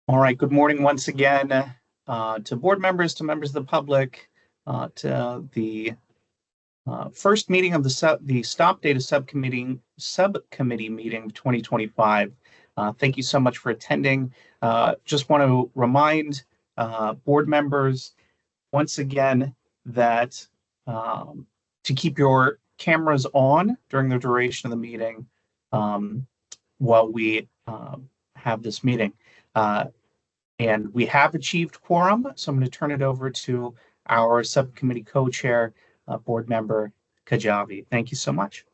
All right, good morning once again to board members, to members of the public, to the first meeting of the Stop Data Subcommittee meeting of 2025. Thank you so much for attending. Just want to remind board members once again that to keep your cameras on during the duration of the meeting while we have this meeting. And we have achieved quorum, so I'm going to turn it over to our subcommittee co-chair, board member Kajabi. Thank you so much.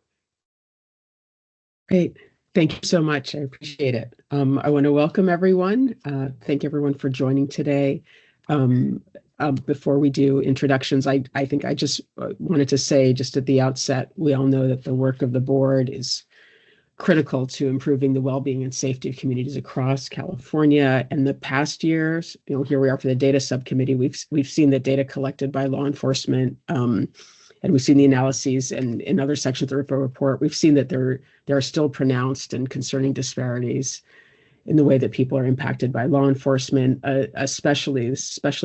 Great. Thank you so much. I appreciate it. I want to welcome everyone. Thank everyone for joining today. Before we do introductions, I think I just wanted to say just at the outset, we all know that the work of the board is critical to improving the well-being and safety of communities across California. In the past years, here we are for the data subcommittee. We've seen the data collected by law enforcement, and we've seen the analyses, and in other sections of the report, we've seen that there are still pronounced and concerning disparities in the way that people are impacted by law enforcement, especially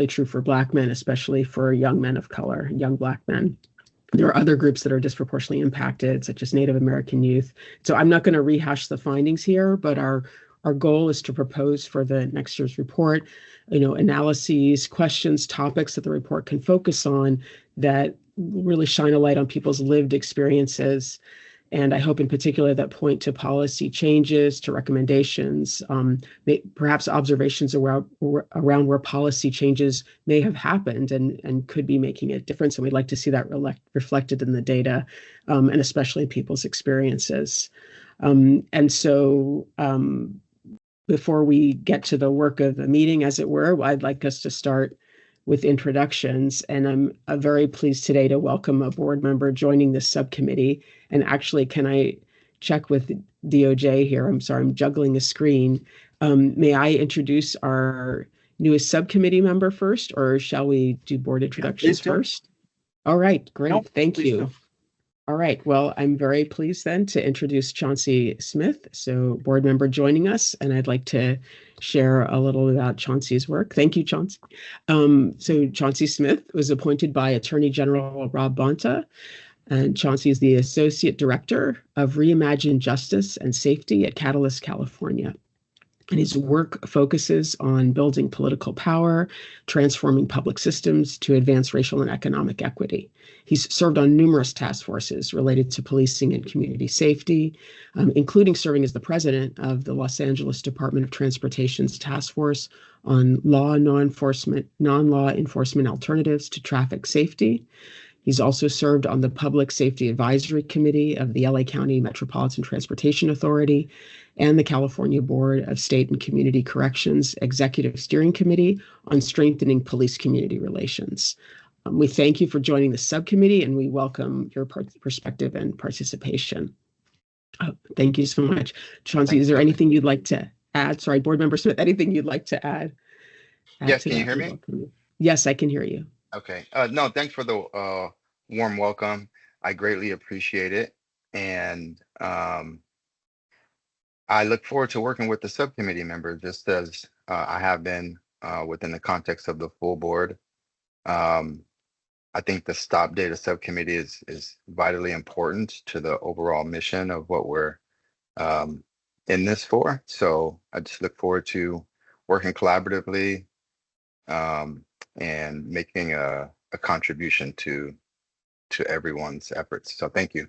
true for Black men, especially for young men of color, young Black men. There are other groups that are disproportionately impacted, such as Native American youth. So I'm not going to rehash the findings here, but our goal is to propose for the next year's report, analyses, questions, topics that the report can focus on that really shine a light on people's lived experiences. And I hope in particular that point to policy changes, to recommendations, perhaps observations around where policy changes may have happened and could be making a difference. And we'd like to see that reflected in the data, and especially in people's experiences. And so before we get to the work of the meeting, as it were, I'd like us to start with introductions. And I'm very pleased today to welcome a board member joining this subcommittee. And actually, can I check with DOJ here? I'm sorry, I'm juggling a screen. May I introduce our newest subcommittee member first, or shall we do board introductions first? All right, great, no, thank you. Do. All right, well, I'm very pleased then to introduce Chauncey Smith, so board member joining us, and I'd like to share a little about Chauncey's work. Thank you, Chauncey. So Chauncey Smith was appointed by Attorney General Rob Bonta, and Chauncey is the Associate Director of Reimagine Justice and Safety at Catalyst, California. And his work focuses on building political power, transforming public systems to advance racial and economic equity. He's served on numerous task forces related to policing and community safety, including serving as the president of the Los Angeles Department of Transportation's task force on non-law enforcement alternatives to traffic safety. He's also served on the Public Safety Advisory Committee of the LA County Metropolitan Transportation Authority and the California Board of State and Community Corrections Executive Steering Committee on strengthening police-community relations. We thank you for joining the subcommittee, and we welcome your perspective and participation. Thank you so much. Chauncey, is there anything you'd like to add? Sorry, Board Member Smith, anything you'd like to add? Yes, can you hear me? Yes, I can hear you. Okay. No, thanks for the warm welcome. I greatly appreciate it. And I look forward to working with the subcommittee members, just as I have been within the context of the full board. I think the Stop Data subcommittee is vitally important to the overall mission of what we're in this for. So I just look forward to working collaboratively and making a contribution to everyone's efforts. So thank you.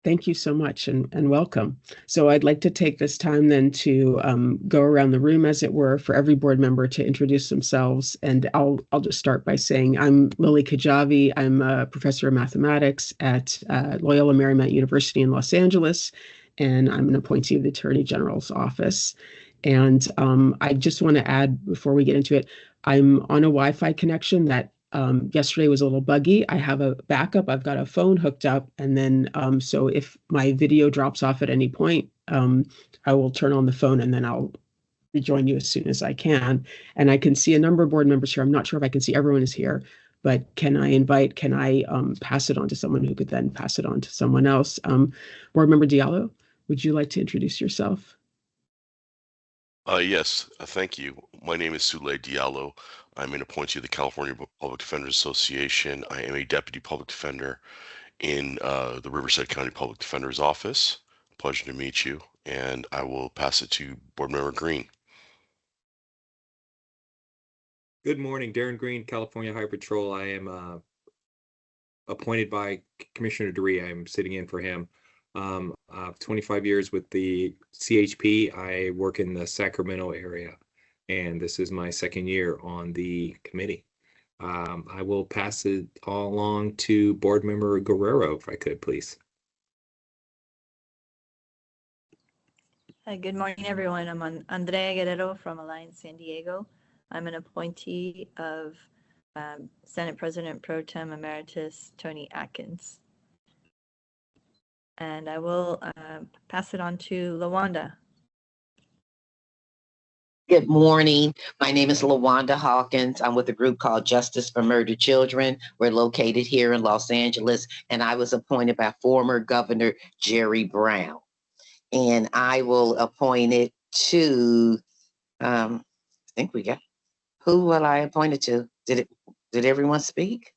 Thank you so much, and welcome. So I'd like to take this time then to go around the room, as it were, for every board member to introduce themselves. And I'll just start by saying I'm Lily Kajabi. I'm a professor of mathematics at Loyola Marymount University in Los Angeles, and I'm an appointee of the Attorney General's office. And I just want to add, before we get into it, I'm on a Wi-Fi connection that yesterday was a little buggy. I have a backup. I've got a phone hooked up. And then so if my video drops off at any point, I will turn on the phone and then I'll rejoin you as soon as I can. And I can see a number of board members here. I'm not sure if I can see everyone is here, but can I pass it on to someone who could then pass it on to someone else? Board Member Diallo, would you like to introduce yourself? Yes, thank you. My name is Sule Diallo. I'm an appointee of the California Public Defenders Association. I am a deputy public defender in the Riverside County Public Defender's Office. Pleasure to meet you, and I will pass it to Board Member Green. Good morning, Darren Green, California Highway Patrol. I am appointed by Commissioner DeRee. I'm sitting in for him. 25 years with the CHP. I work in the Sacramento area, and this is my second year on the committee. I will pass it all along to Board Member Guerrero, if I could, please. Hi, good morning, everyone. I'm Andrea Guerrero from Alliance San Diego. I'm an appointee of Senate President Pro Tem Emeritus Tony Atkins. And I will pass it on to LaWanda. Good morning. My name is LaWanda Hawkins. I'm with a group called Justice for Murdered Children. We're located here in Los Angeles, and I was appointed by former Governor Jerry Brown. And I will appoint it to, I think we got, who will I appoint it to? Did everyone speak?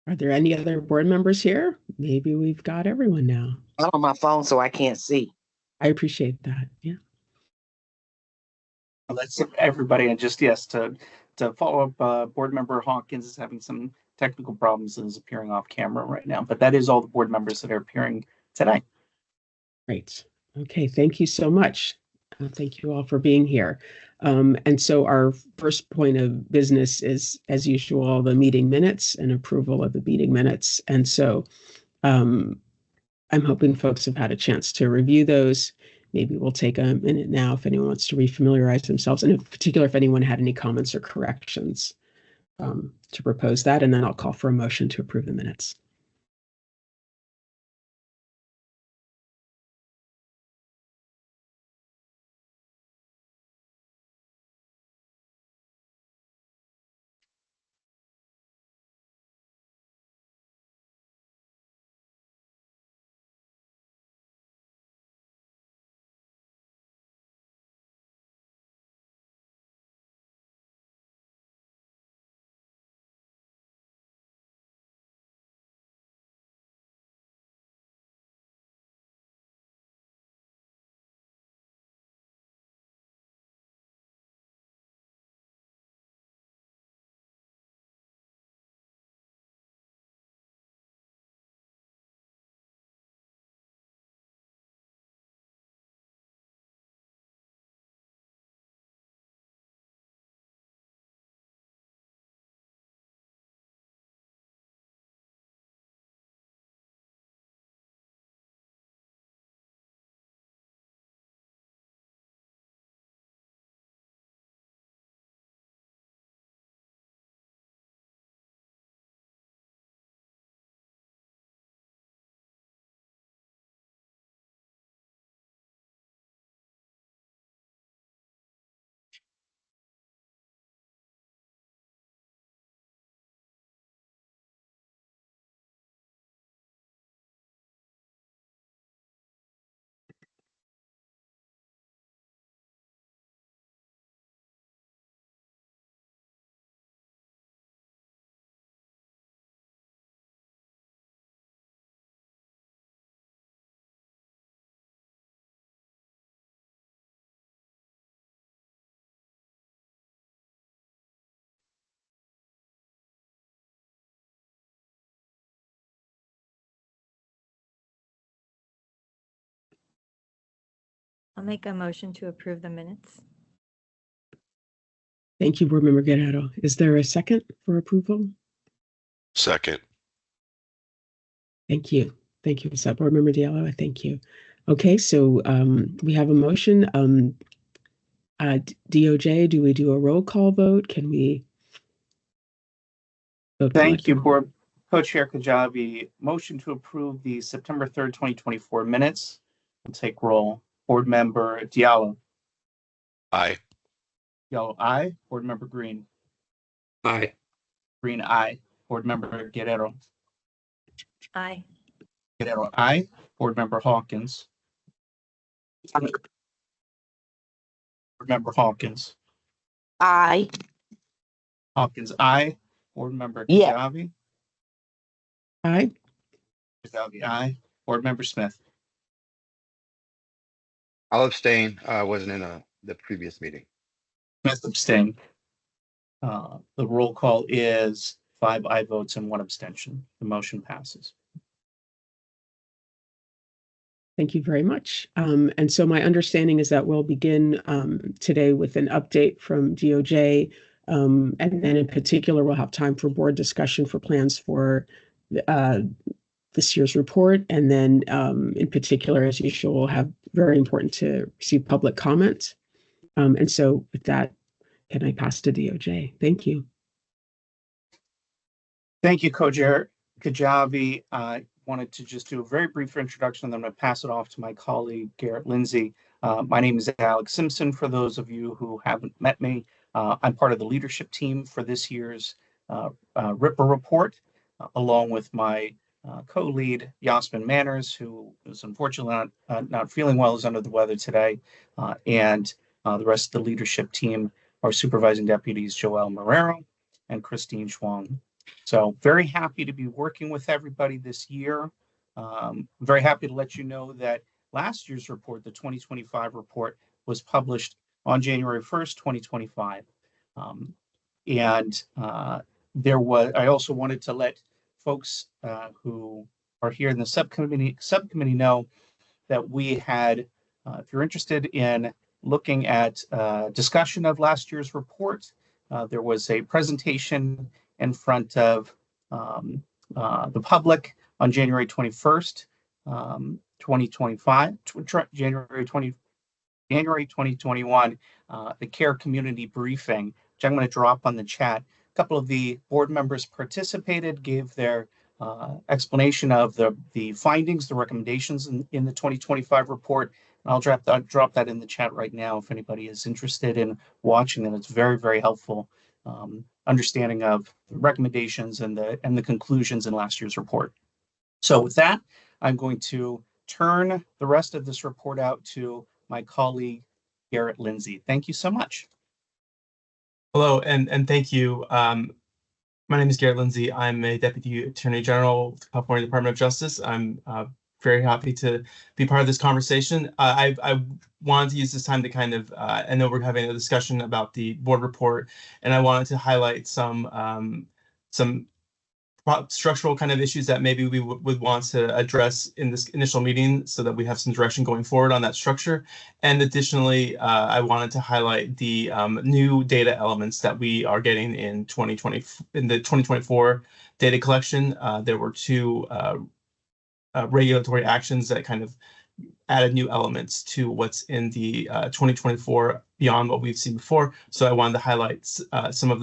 Are there any other board members here? Maybe we've got everyone now. I'm on my phone, so I can't see. I appreciate that. Yeah. Let's everybody, and just yes, to follow up, Board Member Hawkins is having some technical problems and is appearing off camera right now, but that is all the board members that are appearing today. Great. Okay, thank you so much. Thank you all for being here. And so our first point of business is, as usual, the meeting minutes and approval of the meeting minutes. And so I'm hoping folks have had a chance to review those. Maybe we'll take a minute now if anyone wants to refamiliarize themselves, and in particular, if anyone had any comments or corrections to propose that, and then I'll call for a motion to approve the minutes. I'll make a motion to approve the minutes. Thank you, Board Member Guerrero. Is there a second for approval? Second. Thank you. Thank you. Is that Board Member Diallo? I thank you. Okay, so we have a motion. DOJ, do we do a roll call vote? Can we vote? Thank you, Board Co-Chair Kajabi. Motion to approve the September 3rd, 2024 minutes. We'll take roll. Board Member Diallo. Aye. Diallo, aye. Board Member Green. Aye. Green, aye. Board Member Guerrero. Aye. Guerrero, aye. Board Member Hawkins. Board Member Hawkins. Aye. Hawkins, aye. Board Member Yeah. Kajabi. Aye. Kajabi, aye. Board Member Smith. I'll abstain. I wasn't in the previous meeting. Smith abstain. The roll call is 5 aye votes and 1 abstention. The motion passes. Thank you very much. And so my understanding is that we'll begin today with an update from DOJ. And then in particular, we'll have time for board discussion for plans for this year's report. And then in particular, as usual, we'll have very important to receive public comment. And so with that, can I pass to DOJ? Thank you. Thank you, Co-Chair Kajabi. I wanted to just do a very brief introduction, and then I'm going to pass it off to my colleague, Garrett Lindsay. My name is Alex Simpson, for those of you who haven't met me. I'm part of the leadership team for this year's RIPA report, along with my co-lead, Yasmin Manners, who is unfortunately not feeling well, is under the weather today, and the rest of the leadership team, our supervising deputies, Joelle Marrero and Christine Schwang. So very happy to be working with everybody this year. Very happy to let you know that last year's report, the 2025 report, was published on January 1st, 2025. I also wanted to let folks who are here in the subcommittee know that we had, if you're interested in looking at discussion of last year's report, there was a presentation in front of the public on January 21st, 2025, January 2021, the CARE community briefing, which I'm going to drop on the chat. A couple of the board members participated, gave their explanation of the findings, the recommendations in the 2025 report. And I'll drop that in the chat right now if anybody is interested in watching them. It's very, very helpful understanding of the recommendations and the conclusions in last year's report. So with that, I'm going to turn the rest of this report out to my colleague, Garrett Lindsay. Thank you so much. Hello, and thank you. My name is Garrett Lindsay. I'm a Deputy Attorney General with the California Department of Justice. I'm very happy to be part of this conversation. I wanted to use this time to kind of, I know we're having a discussion about the board report, and I wanted to highlight some structural kind of issues that maybe we would want to address in this initial meeting so that we have some direction going forward on that structure. And additionally, I wanted to highlight the new data elements that we are getting in 2020, in the 2024 data collection. There were two regulatory actions that kind of added new elements to what's in the 2024 beyond what we've seen before. So I wanted to highlight some of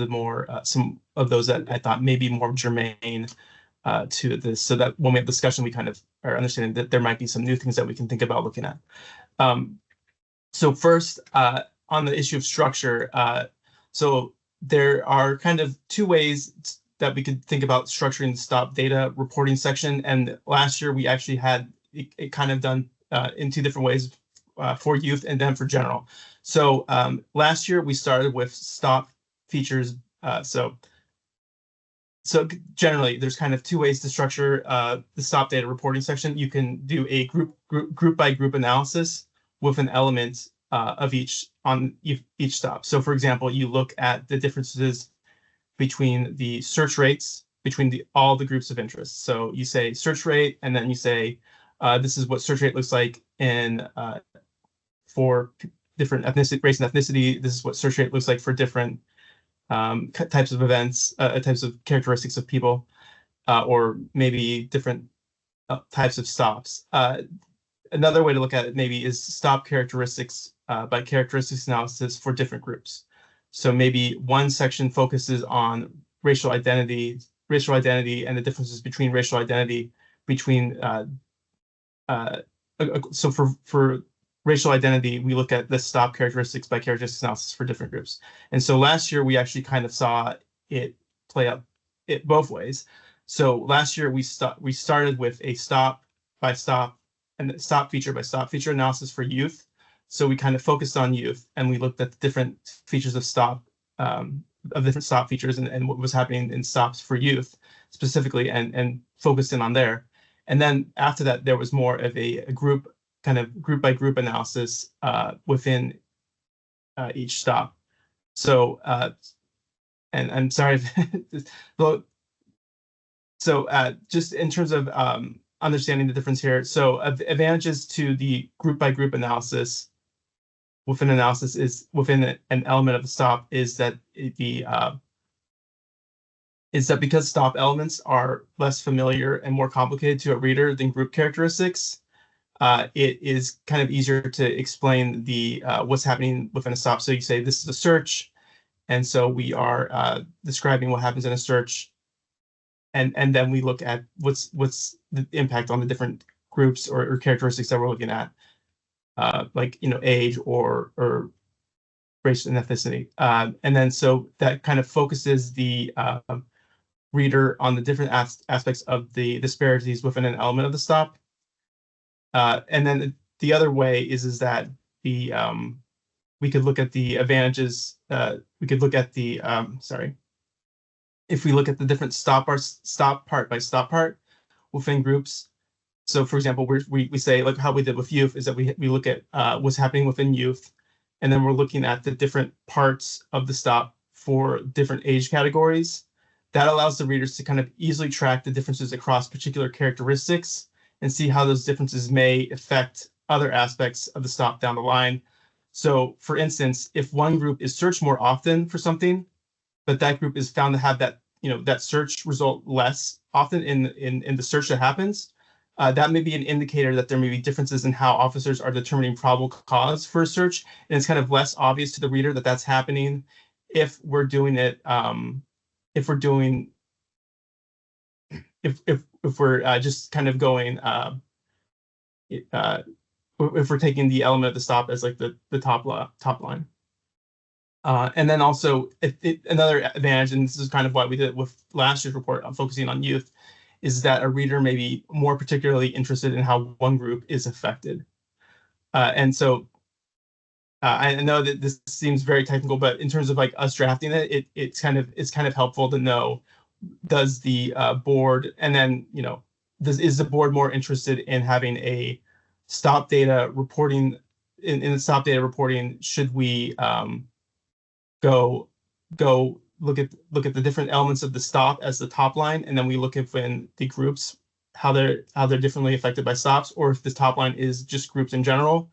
those that I thought may be more germane to this, so that when we have discussion, we kind of are understanding that there might be some new things that we can think about looking at. So first, on the issue of structure, so there are kind of two ways that we could think about structuring the stop data reporting section. And last year we actually had it kind of done in two different ways, for youth and then for general. So last year we started with stop features. So generally there's kind of two ways to structure the stop data reporting section. You can do a group by group analysis with an element of each on each stop. So for example, you look at the differences between the search rates between all the groups of interest. So you say search rate, and then you say this is what search rate looks like in for different race and ethnicity. This is what search rate looks like for different types of events, types of characteristics of people, or maybe different types of stops. Another way to look at it maybe is stop characteristics by characteristics analysis for different groups. So maybe one section focuses on racial identity and the differences between racial identity between so for racial identity, we look at the stop characteristics by characteristics analysis for different groups. And so last year we actually kind of saw it play out both ways. So last year we started with a stop by stop and stop feature by stop feature analysis for youth. So we kind of focused on youth, and we looked at the different features of different stop features and what was happening in stops for youth specifically, and focused in on there. And then after that, there was more of a group by group analysis within each stop. So, and I'm sorry, just in terms of understanding the difference here. So advantages to the group by group analysis within analysis is within an element of the stop is that because stop elements are less familiar and more complicated to a reader than group characteristics, it is kind of easier to explain the what's happening within a stop. So you say this is a search, and so we are describing what happens in a search, and then we look at what's the impact on the different groups or characteristics that we're looking at, like age or race and ethnicity, and then so that kind of focuses the reader on the different aspects of the disparities within an element of the stop. And then the other way is that we could look at the advantages. We could look at the if we look at the different stop part by stop part within groups. So for example, we say, like how we did with youth, is that we look at what's happening within youth, and then we're looking at the different parts of the stop for different age categories. That allows the readers to kind of easily track the differences across particular characteristics and see how those differences may affect other aspects of the stop down the line. So for instance, if one group is searched more often for something, but that group is found to have that, that search result less often in the search that happens, that may be an indicator that there may be differences in how officers are determining probable cause for a search. And it's kind of less obvious to the reader that that's happening if we're doing it, if we're just kind of going, if we're taking the element of the stop as like the top line. And then also another advantage, and this is kind of why we did it with last year's report on focusing on youth, is that a reader may be more particularly interested in how one group is affected. And so I know that this seems very technical, but in terms of like us drafting it's kind of helpful to know, does the board, and then is the board more interested in having a stop data reporting in the stop data reporting? Should we go look at the different elements of the stop as the top line, and then we look at when the groups, how they're differently affected by stops, or if the top line is just groups in general,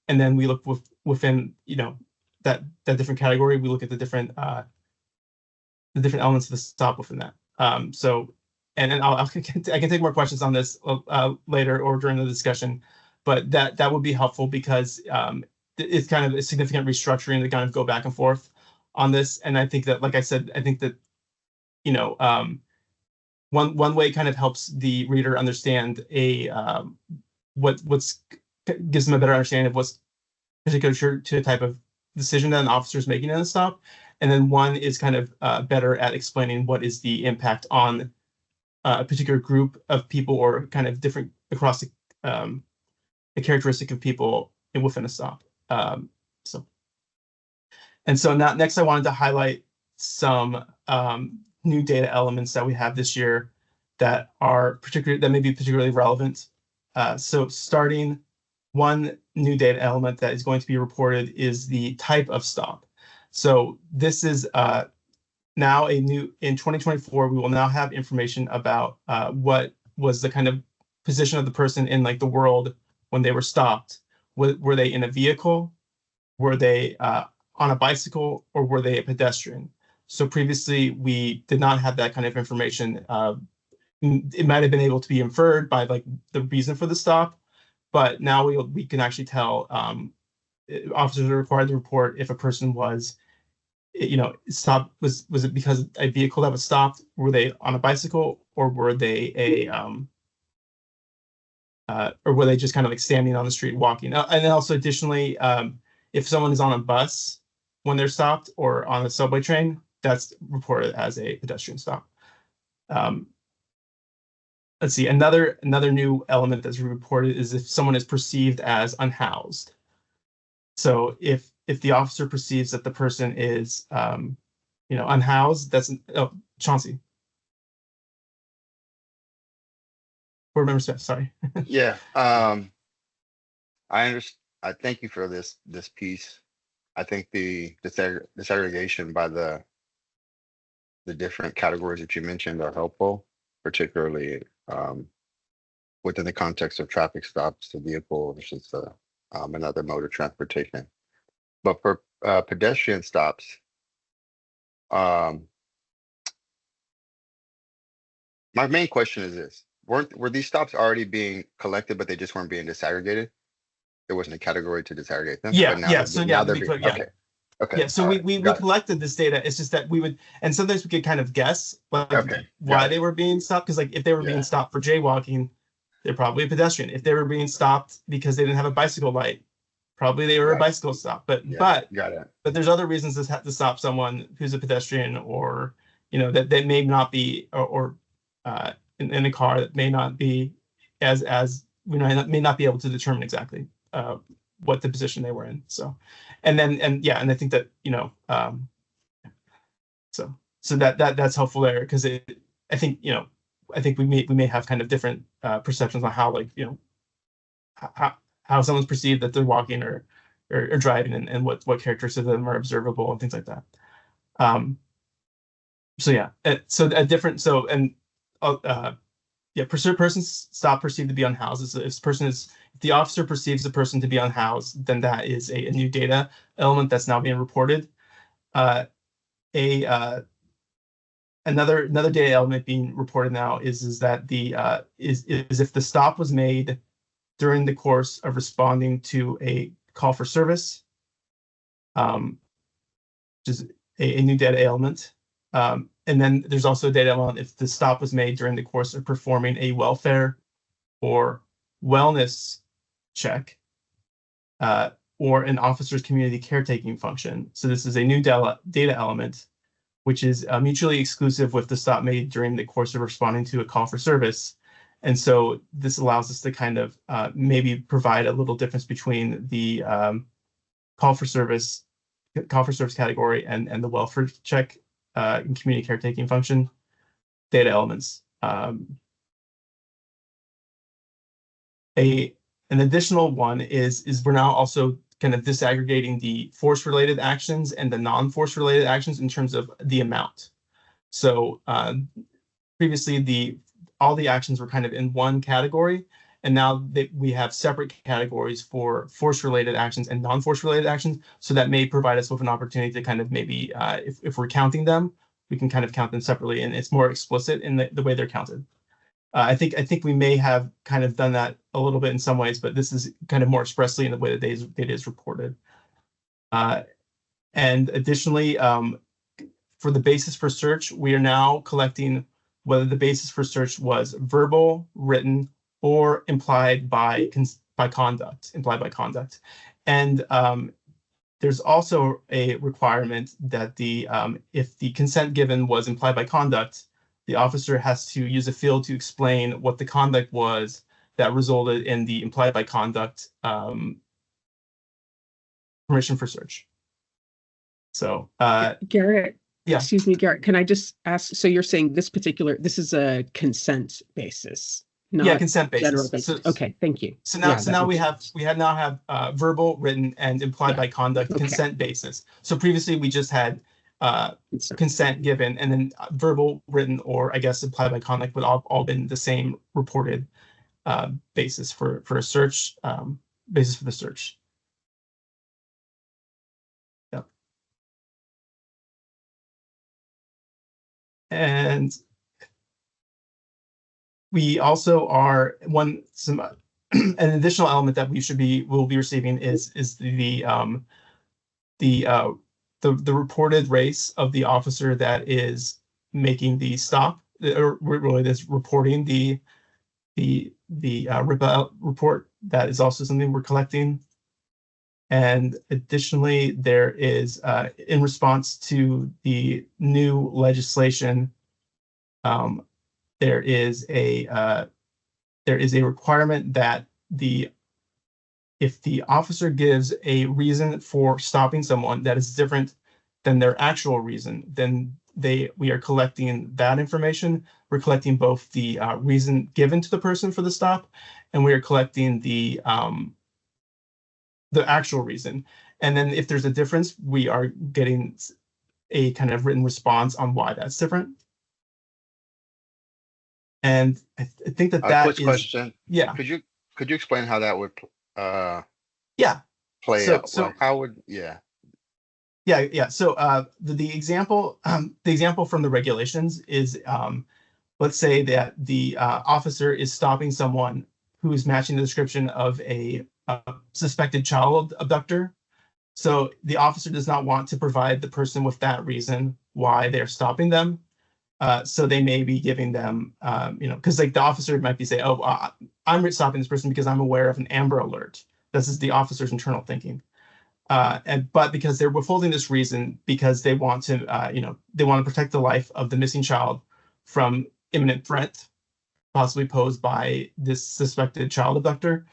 and then we look within that different category, we look at the different elements of the stop within that. So, and I can take more questions on this later or during the discussion, but that would be helpful because it's kind of a significant restructuring to kind of go back and forth on this. And I think that, like I said, I think that one way kind of helps the reader understand what's gives them a better understanding of what's particular to a type of decision that an officer is making in a stop. And then one is kind of better at explaining what is the impact on a particular group of people, or kind of different across the characteristic of people within a stop. So now next I wanted to highlight some new data elements that we have this year that may be particularly relevant. So starting, one new data element that is going to be reported is the type of stop. So this is now in 2024, we will now have information about what was the kind of position of the person in like the world when they were stopped. Were they in a vehicle? Were they on a bicycle, or were they a pedestrian? So previously we did not have that kind of information. It might have been able to be inferred by like the reason for the stop, but now we can actually tell officers are required to report if a person was, stopped. Was it because a vehicle that was stopped? Were they on a bicycle, or were they or were they just kind of like standing on the street walking? And then also additionally, if someone is on a bus when they're stopped, or on a subway train, that's reported as a pedestrian stop. Let's see, another new element that's reported is if someone is perceived as unhoused. So if the officer perceives that the person is, unhoused, that's, Chauncey. Board Member Smith, sorry. Yeah, I understand. I thank you for this piece. I think the segregation by the different categories that you mentioned are helpful, particularly within the context of traffic stops, the vehicle versus another mode of transportation. But for pedestrian stops, my main question is this: were these stops already being collected, but they just weren't being disaggregated? There wasn't a category to disaggregate them. Yeah, but now yeah. they're- So now yeah, they're to be being- clear, yeah. Okay. Okay. Yeah, so all we right, we got it. collected this data. It's just that we would, and sometimes we could kind of guess like Okay, why got they it. were being stopped. Because like if they were Yeah. being stopped for jaywalking, they're probably a pedestrian. If they were being stopped because they didn't have a bicycle light, probably they were a Right. bicycle stop. But Yeah, but got it. but there's other reasons to stop someone who's a pedestrian, or that may not be, or in a car that may not be as may not be able to determine exactly what the position they were in. So, and I think that so that's helpful there, because I think we may have kind of different perceptions on how, like, how someone's perceived that they're walking or driving, and what characteristics of them are observable and things like that. So yeah, persons stop perceived to be unhoused. If the officer perceives the person to be unhoused, then that is a new data element that's now being reported. Another data element being reported now is that is if the stop was made during the course of responding to a call for service, which is a new data element. And then there's also a data element if the stop was made during the course of performing a welfare or wellness check, or an officer's community caretaking function. So this is a new data element, which is mutually exclusive with the stop made during the course of responding to a call for service. And so this allows us to kind of maybe provide a little difference between the call for service category and the welfare check and community caretaking function data elements. An additional one is we're now also kind of disaggregating the force-related actions and the non-force-related actions in terms of the amount. So previously, all the actions were kind of in one category, and now that we have separate categories for force-related actions and non-force-related actions. So that may provide us with an opportunity to kind of maybe, if we're counting them, we can kind of count them separately, and it's more explicit in the way they're counted. I think we may have kind of done that a little bit in some ways, but this is kind of more expressly in the way that data is reported. And additionally, for the basis for search, we are now collecting whether the basis for search was verbal, written, or implied by conduct. And there's also a requirement that if the consent given was implied by conduct, the officer has to use a field to explain what the conduct was that resulted in the implied by conduct permission for search. So, Garrett, yeah. excuse me, Garrett, can I just ask, so you're saying this is a consent basis? Yeah, consent basis. General basis. Okay, thank you. So now we have verbal, written, and implied by conduct consent basis. So previously we just had consent given, and then verbal, written, or I guess implied by conduct would all been the same reported basis for a search, basis for the search. Yep. And we also are an additional element that we'll be receiving is the reported race of the officer that is making the stop, or really that's reporting the RIPA report. That is also something we're collecting. And additionally, there is in response to the new legislation, there is a requirement that the if the officer gives a reason for stopping someone that is different than their actual reason, then we are collecting that information. We're collecting both the reason given to the person for the stop, and we are collecting the actual reason. And then if there's a difference, we are getting a kind of written response on why that's different. And I think that Quick question. yeah. Could you explain how that would Yeah. play out? So Like, how would yeah. Yeah. So the example from the regulations is let's say that the officer is stopping someone who is matching the description of a suspected child abductor. So the officer does not want to provide the person with that reason why they're stopping them. So they may be giving them, because like the officer might be saying, "Oh, I'm stopping this person because I'm aware of an Amber Alert." This is the officer's internal thinking. But because they're withholding this reason because they want to, they want to protect the life of the missing child from imminent threat, possibly posed by this suspected child abductor.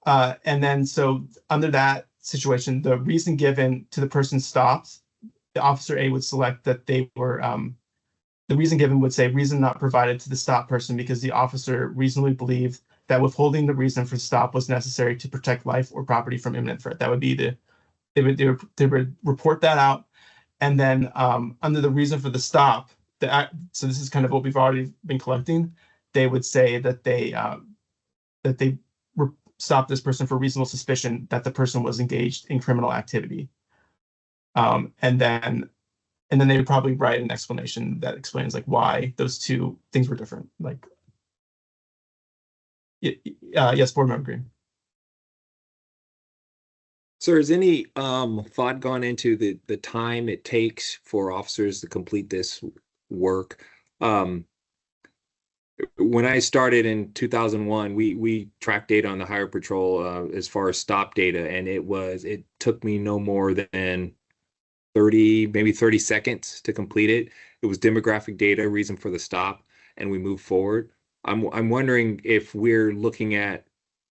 And then so under that situation, the reason given to the person stopped, the officer A would select that they were, the reason given would say reason not provided to the stop person because the officer reasonably believed that withholding the reason for stop was necessary to protect life or property from imminent threat. That would be they would report that out. And then under the reason for the stop, so this is kind of what we've already been collecting, they would say that they stopped this person for reasonable suspicion that the person was engaged in criminal activity. And then they would probably write an explanation that explains like why those two things were different. Like, yes, Board Member Green. So has any thought gone into the time it takes for officers to complete this work? When I started in 2001, we tracked data on the Highway Patrol as far as stop data, and it took me no more than 30 seconds to complete it. It was demographic data, reason for the stop, and we moved forward. I'm wondering if we're looking at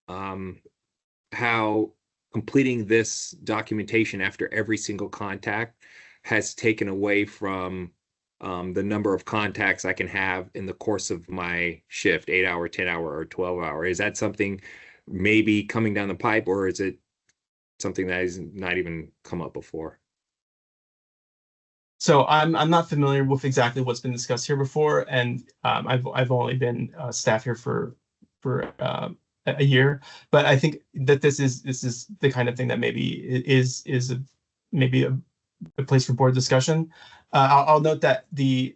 how completing this documentation after every single contact has taken away from the number of contacts I can have in the course of my shift, 8-hour, 10-hour, or 12-hour. Is that something maybe coming down the pipe, or is it something that has not even come up before? So I'm not familiar with exactly what's been discussed here before, and I've only been staff here for a year, but I think that this is the kind of thing that maybe is maybe a place for board discussion. I'll note that the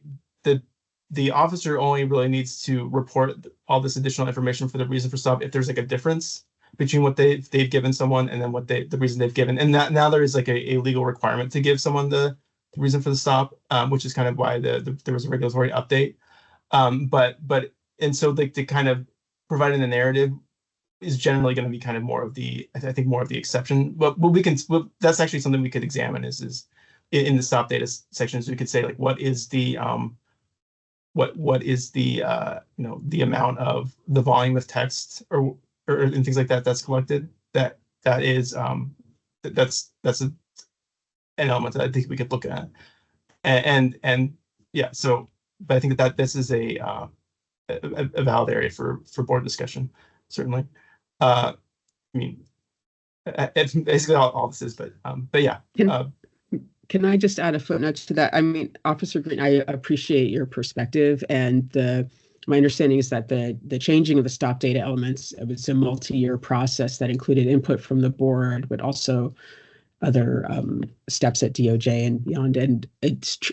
officer only really needs to report all this additional information for the reason for stop if there's like a difference between what they've given someone and then what the reason they've given, and now there is like a legal requirement to give someone the reason for the stop, which is kind of why there was a regulatory update. And so like the kind of providing the narrative is generally going to be kind of more of the, I think more of the exception. But that's actually something we could examine is in the stop data sections, we could say like, what is the, what is the, the amount of the volume of text or and things like that that's collected that is, that's an element that I think we could look at. And yeah, so, but I think that this is a valid area for board discussion, certainly. I mean, it's basically all this is, but yeah. Can I just add a footnote to that? I mean, Officer Green, I appreciate your perspective, and my understanding is that the changing of the stop data elements, it was a multi-year process that included input from the board, but also other steps at DOJ and beyond.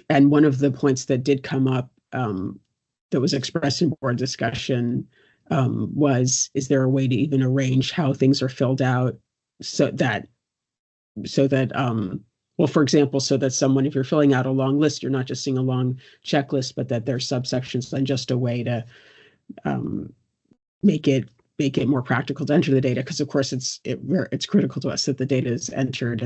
And one of the points that did come up that was expressed in board discussion was, is there a way to even arrange how things are filled out so that well, for example, so that someone, if you're filling out a long list, you're not just seeing a long checklist, but that there's subsections and just a way to make it more practical to enter the data. Because of course it's critical to us that the data is entered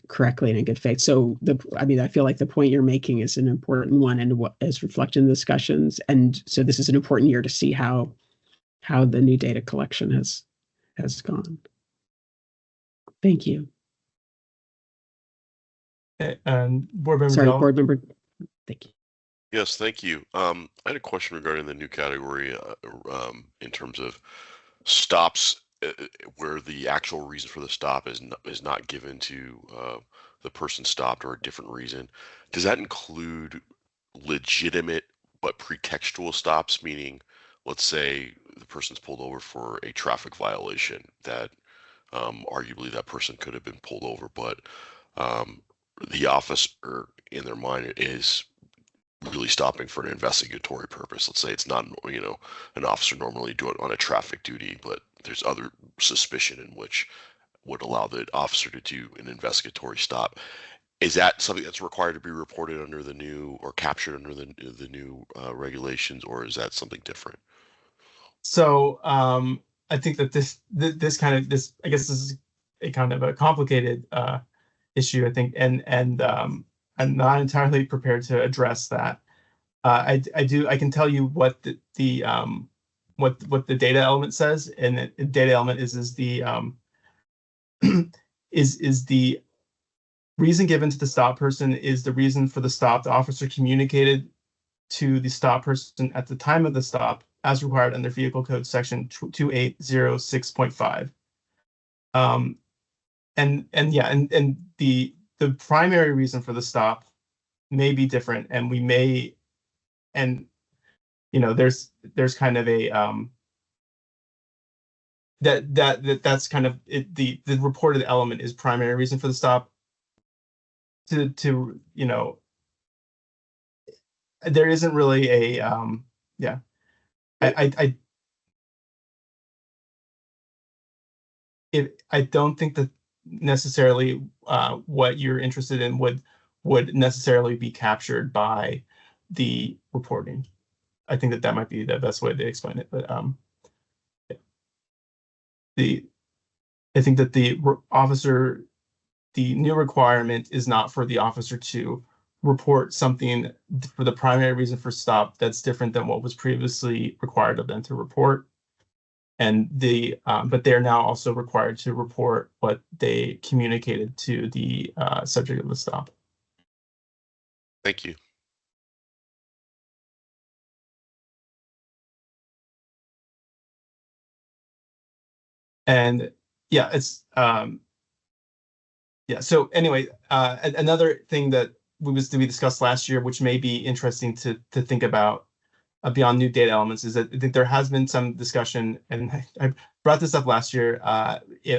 correctly and in good faith. So I feel like the point you're making is an important one and what is reflected in the discussions. And so this is an important year to see how the new data collection has has gone. Thank you. And board member Sorry, Diallo? board member. Thank you. Yes, thank you. I had a question regarding the new category in terms of stops where the actual reason for the stop is not given to the person stopped or a different reason. Does that include legitimate but pretextual stops? Meaning, let's say the person's pulled over for a traffic violation that arguably that person could have been pulled over, but the officer in their mind is really stopping for an investigatory purpose. Let's say it's not, an officer normally do it on a traffic duty, but there's other suspicion in which would allow the officer to do an investigatory stop. Is that something that's required to be reported under the new or captured under the new regulations, or is that something different? So I think that this I guess this is a kind of a complicated issue, I think, and I'm not entirely prepared to address that. I can tell you what what the data element says, and the data element is the is the reason given to the stop person is the reason for the stop. The officer communicated to the stop person at the time of the stop as required under Vehicle Code Section 2806.5. And the primary reason for the stop may be different, and we may, and there's kind of a that's kind of it, the reported element is primary reason for the stop. To there isn't really a I don't think that necessarily what you're interested in would necessarily be captured by the reporting. I think that might be the best way to explain it, but I think that the new requirement is not for the officer to report something for the primary reason for stop that's different than what was previously required of them to report. And but they're now also required to report what they communicated to the subject of the stop. Thank you. And yeah, it's so anyway, another thing that we discussed last year, which may be interesting to think about beyond new data elements, is that I think there has been some discussion, and I brought this up last year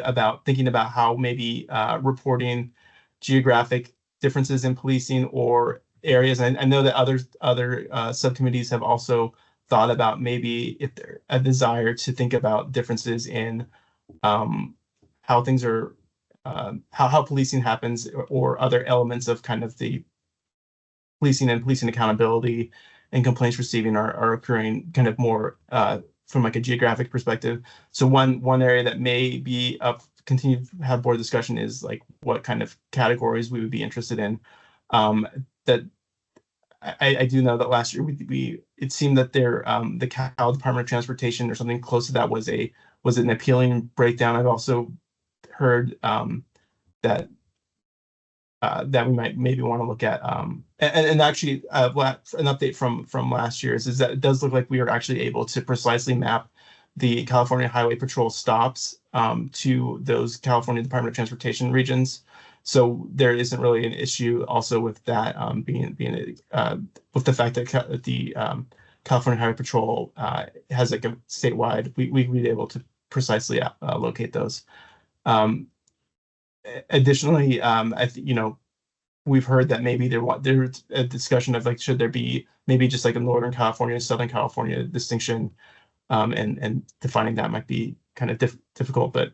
about thinking about how maybe reporting geographic differences in policing or areas. And I know that other subcommittees have also thought about maybe if there's a desire to think about differences in how things are, how policing happens, or other elements of kind of the policing and policing accountability and complaints receiving are occurring kind of more from like a geographic perspective. So one area that may be up, continue to have board discussion is like what kind of categories we would be interested in. That I do know that last year it seemed that the Cal Department of Transportation or something close to that was an appealing breakdown. I've also heard that we might maybe want to look at and actually an update from last year is that it does look like we are actually able to precisely map the California Highway Patrol stops to those California Department of Transportation regions. So there isn't really an issue also with that being with the fact that the California Highway Patrol has like a statewide, we'd be able to precisely locate those. Additionally, we've heard that maybe there's a discussion of like, should there be maybe just like a Northern California, Southern California distinction, and defining that might be kind of difficult. But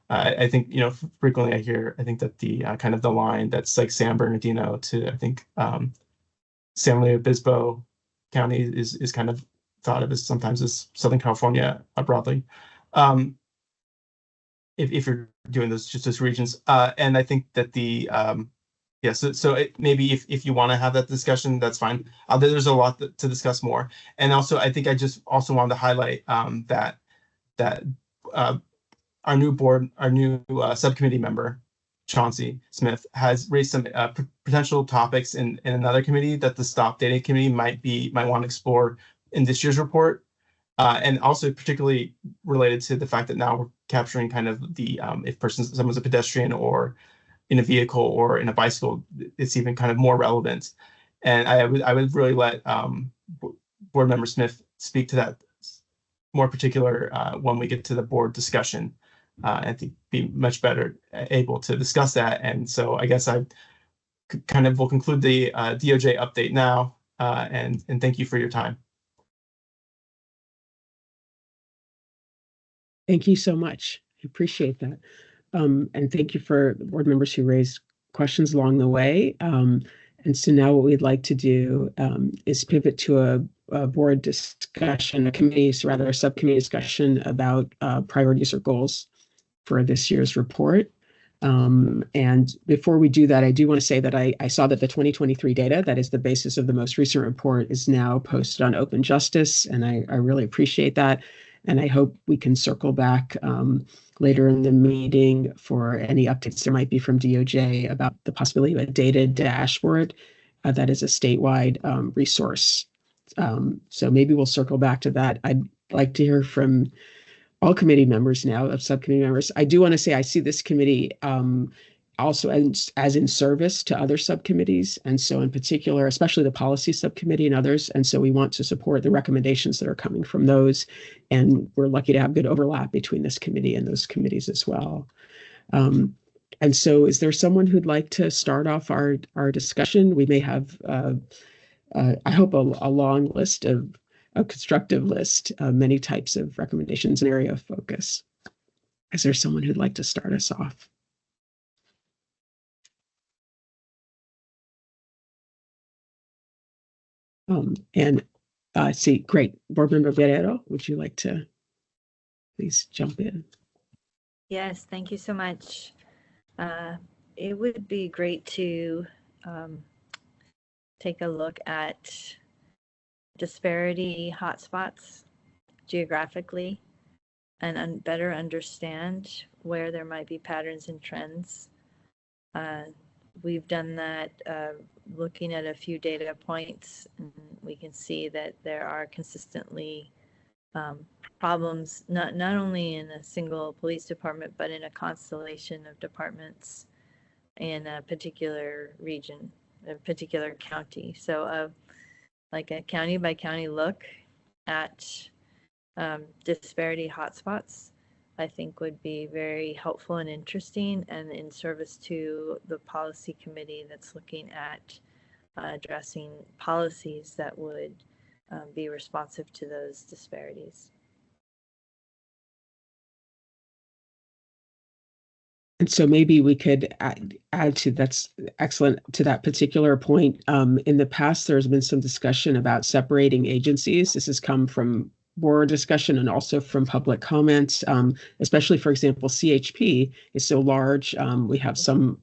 I think, frequently I think that the kind of the line that's like San Bernardino to, I think, San Luis Obispo County is kind of thought of as sometimes as Southern California broadly. If you're doing those regions, and I think that so maybe if you want to have that discussion, that's fine. There's a lot to discuss more, and also I think I just also wanted to highlight that our new subcommittee member, Chauncey Smith, has raised some potential topics in another committee that the Stop Data Committee might want to explore in this year's report. And also particularly related to the fact that now we're capturing kind of the if someone's a pedestrian or in a vehicle or in a bicycle, it's even kind of more relevant. And I would really let Board Member Smith speak to that more particular when we get to the board discussion. I think be much better able to discuss that. And so I guess I kind of will conclude the DOJ update now. And thank you for your time. Thank you so much. I appreciate that. And thank you for the board members who raised questions along the way. And so now what we'd like to do is pivot to a board discussion, a subcommittee discussion about priorities or goals for this year's report. And before we do that, I do want to say that I saw that the 2023 data, that is the basis of the most recent report, is now posted on Open Justice, and I really appreciate that. And I hope we can circle back later in the meeting for any updates there might be from DOJ about the possibility of a data dashboard that is a statewide resource. So maybe we'll circle back to that. I'd like to hear from all committee members now, of subcommittee members. I do want to say I see this committee also as in service to other subcommittees. And so in particular, especially the policy subcommittee and others. And so we want to support the recommendations that are coming from those. And we're lucky to have good overlap between this committee and those committees as well. And so is there someone who'd like to start off our discussion? We may have, I hope, a long list of a constructive list of many types of recommendations and area of focus. Is there someone who'd like to start us off? See, great. Board Member Guerrero, would you like to please jump in? Yes, thank you so much. It would be great to take a look at disparity hotspots geographically and better understand where there might be patterns and trends. We've done that looking at a few data points, and we can see that there are consistently problems, not only in a single police department, but in a constellation of departments in a particular region, a particular county. So like a county by county look at disparity hotspots, I think would be very helpful and interesting, and in service to the policy committee that's looking at addressing policies that would be responsive to those disparities. And so maybe we could add to, that's excellent, to that particular point. In the past, there's been some discussion about separating agencies. This has come from board discussion and also from public comments, especially, for example, CHP is so large. We have some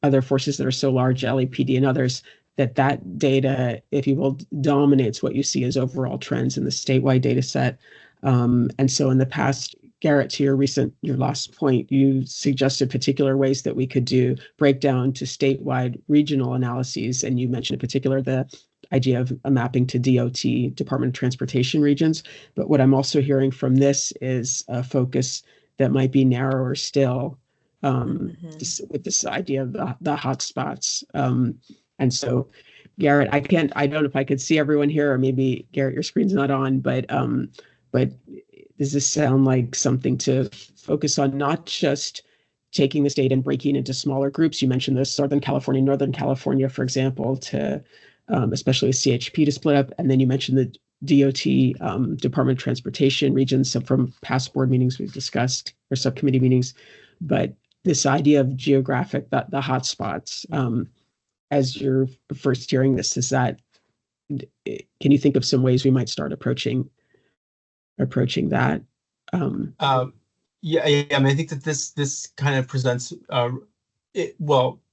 other forces that are so large, LAPD and others, that data, if you will, dominates what you see as overall trends in the statewide data set. And so in the past, Garrett, to your last point, you suggested particular ways that we could break down to statewide regional analyses. And you mentioned in particular the idea of a mapping to DOT, Department of Transportation regions. But what I'm also hearing from this is a focus that might be narrower still with this idea of the hotspots. And so, Garrett, I don't know if I could see everyone here, or maybe Garrett, your screen's not on, but does this sound like something to focus on, not just taking this data and breaking into smaller groups? You mentioned the Southern California, Northern California, for example, to especially with CHP to split up. And then you mentioned the DOT, Department of Transportation regions. So from past board meetings we've discussed, or subcommittee meetings, but this idea of geographic, the hotspots, as you're first hearing this, can you think of some ways we might start approaching that? Yeah, I mean, I think that this kind of presents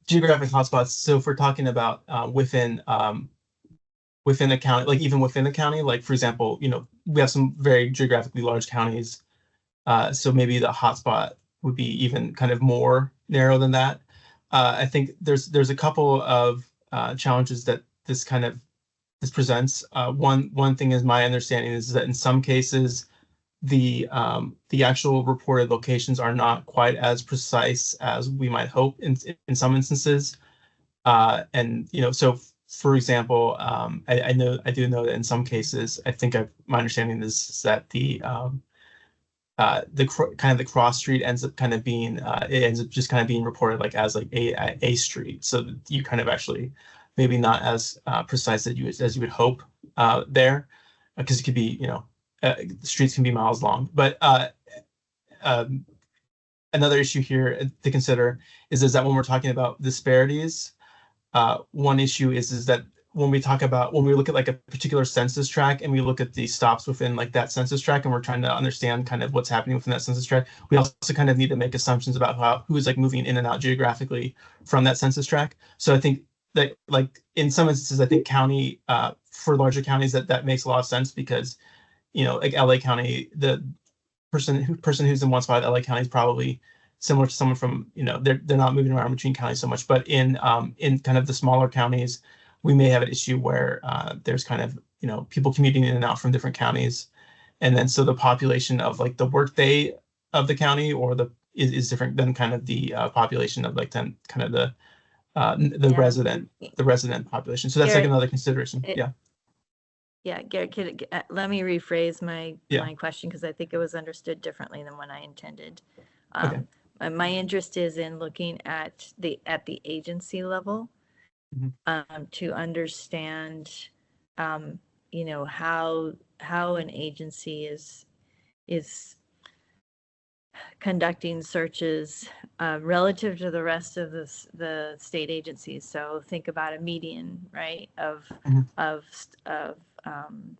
geographic hotspots. So if we're talking about within a county, like even within a county, like for example, we have some very geographically large counties. So maybe the hotspot would be even kind of more narrow than that. I think there's a couple of challenges that this presents. One thing is my understanding is that in some cases the actual reported locations are not quite as precise as we might hope in some instances. And so for example, I do know that in some cases, I think my understanding is that the cross street ends up kind of being it ends up just kind of being reported like as like a street, so that you kind of actually maybe not as precise as you would hope there, because it could be the streets can be miles long. But another issue here to consider is that when we're talking about disparities, one issue is that when we look at like a particular census tract and we look at the stops within like that census tract and we're trying to understand kind of what's happening within that census tract, we also kind of need to make assumptions about who's like moving in and out geographically from that census tract. So I think that like in some instances, I think county for larger counties that makes a lot of sense, because like LA County, the person who's in one spot at LA County is probably similar to someone from they're not moving around between counties so much. But in kind of the smaller counties, we may have an issue where there's kind of people commuting in and out from different counties, and then so the population of like the workday of the county is different than kind of the population of like then kind of the resident population. So that's like another consideration. Yeah, Garrett, let me rephrase my question, because I think it was understood differently than what I intended. Okay. My interest is in looking at the agency level, to understand, how an agency is conducting searches relative to the rest of the state agencies. So think about a median, right, of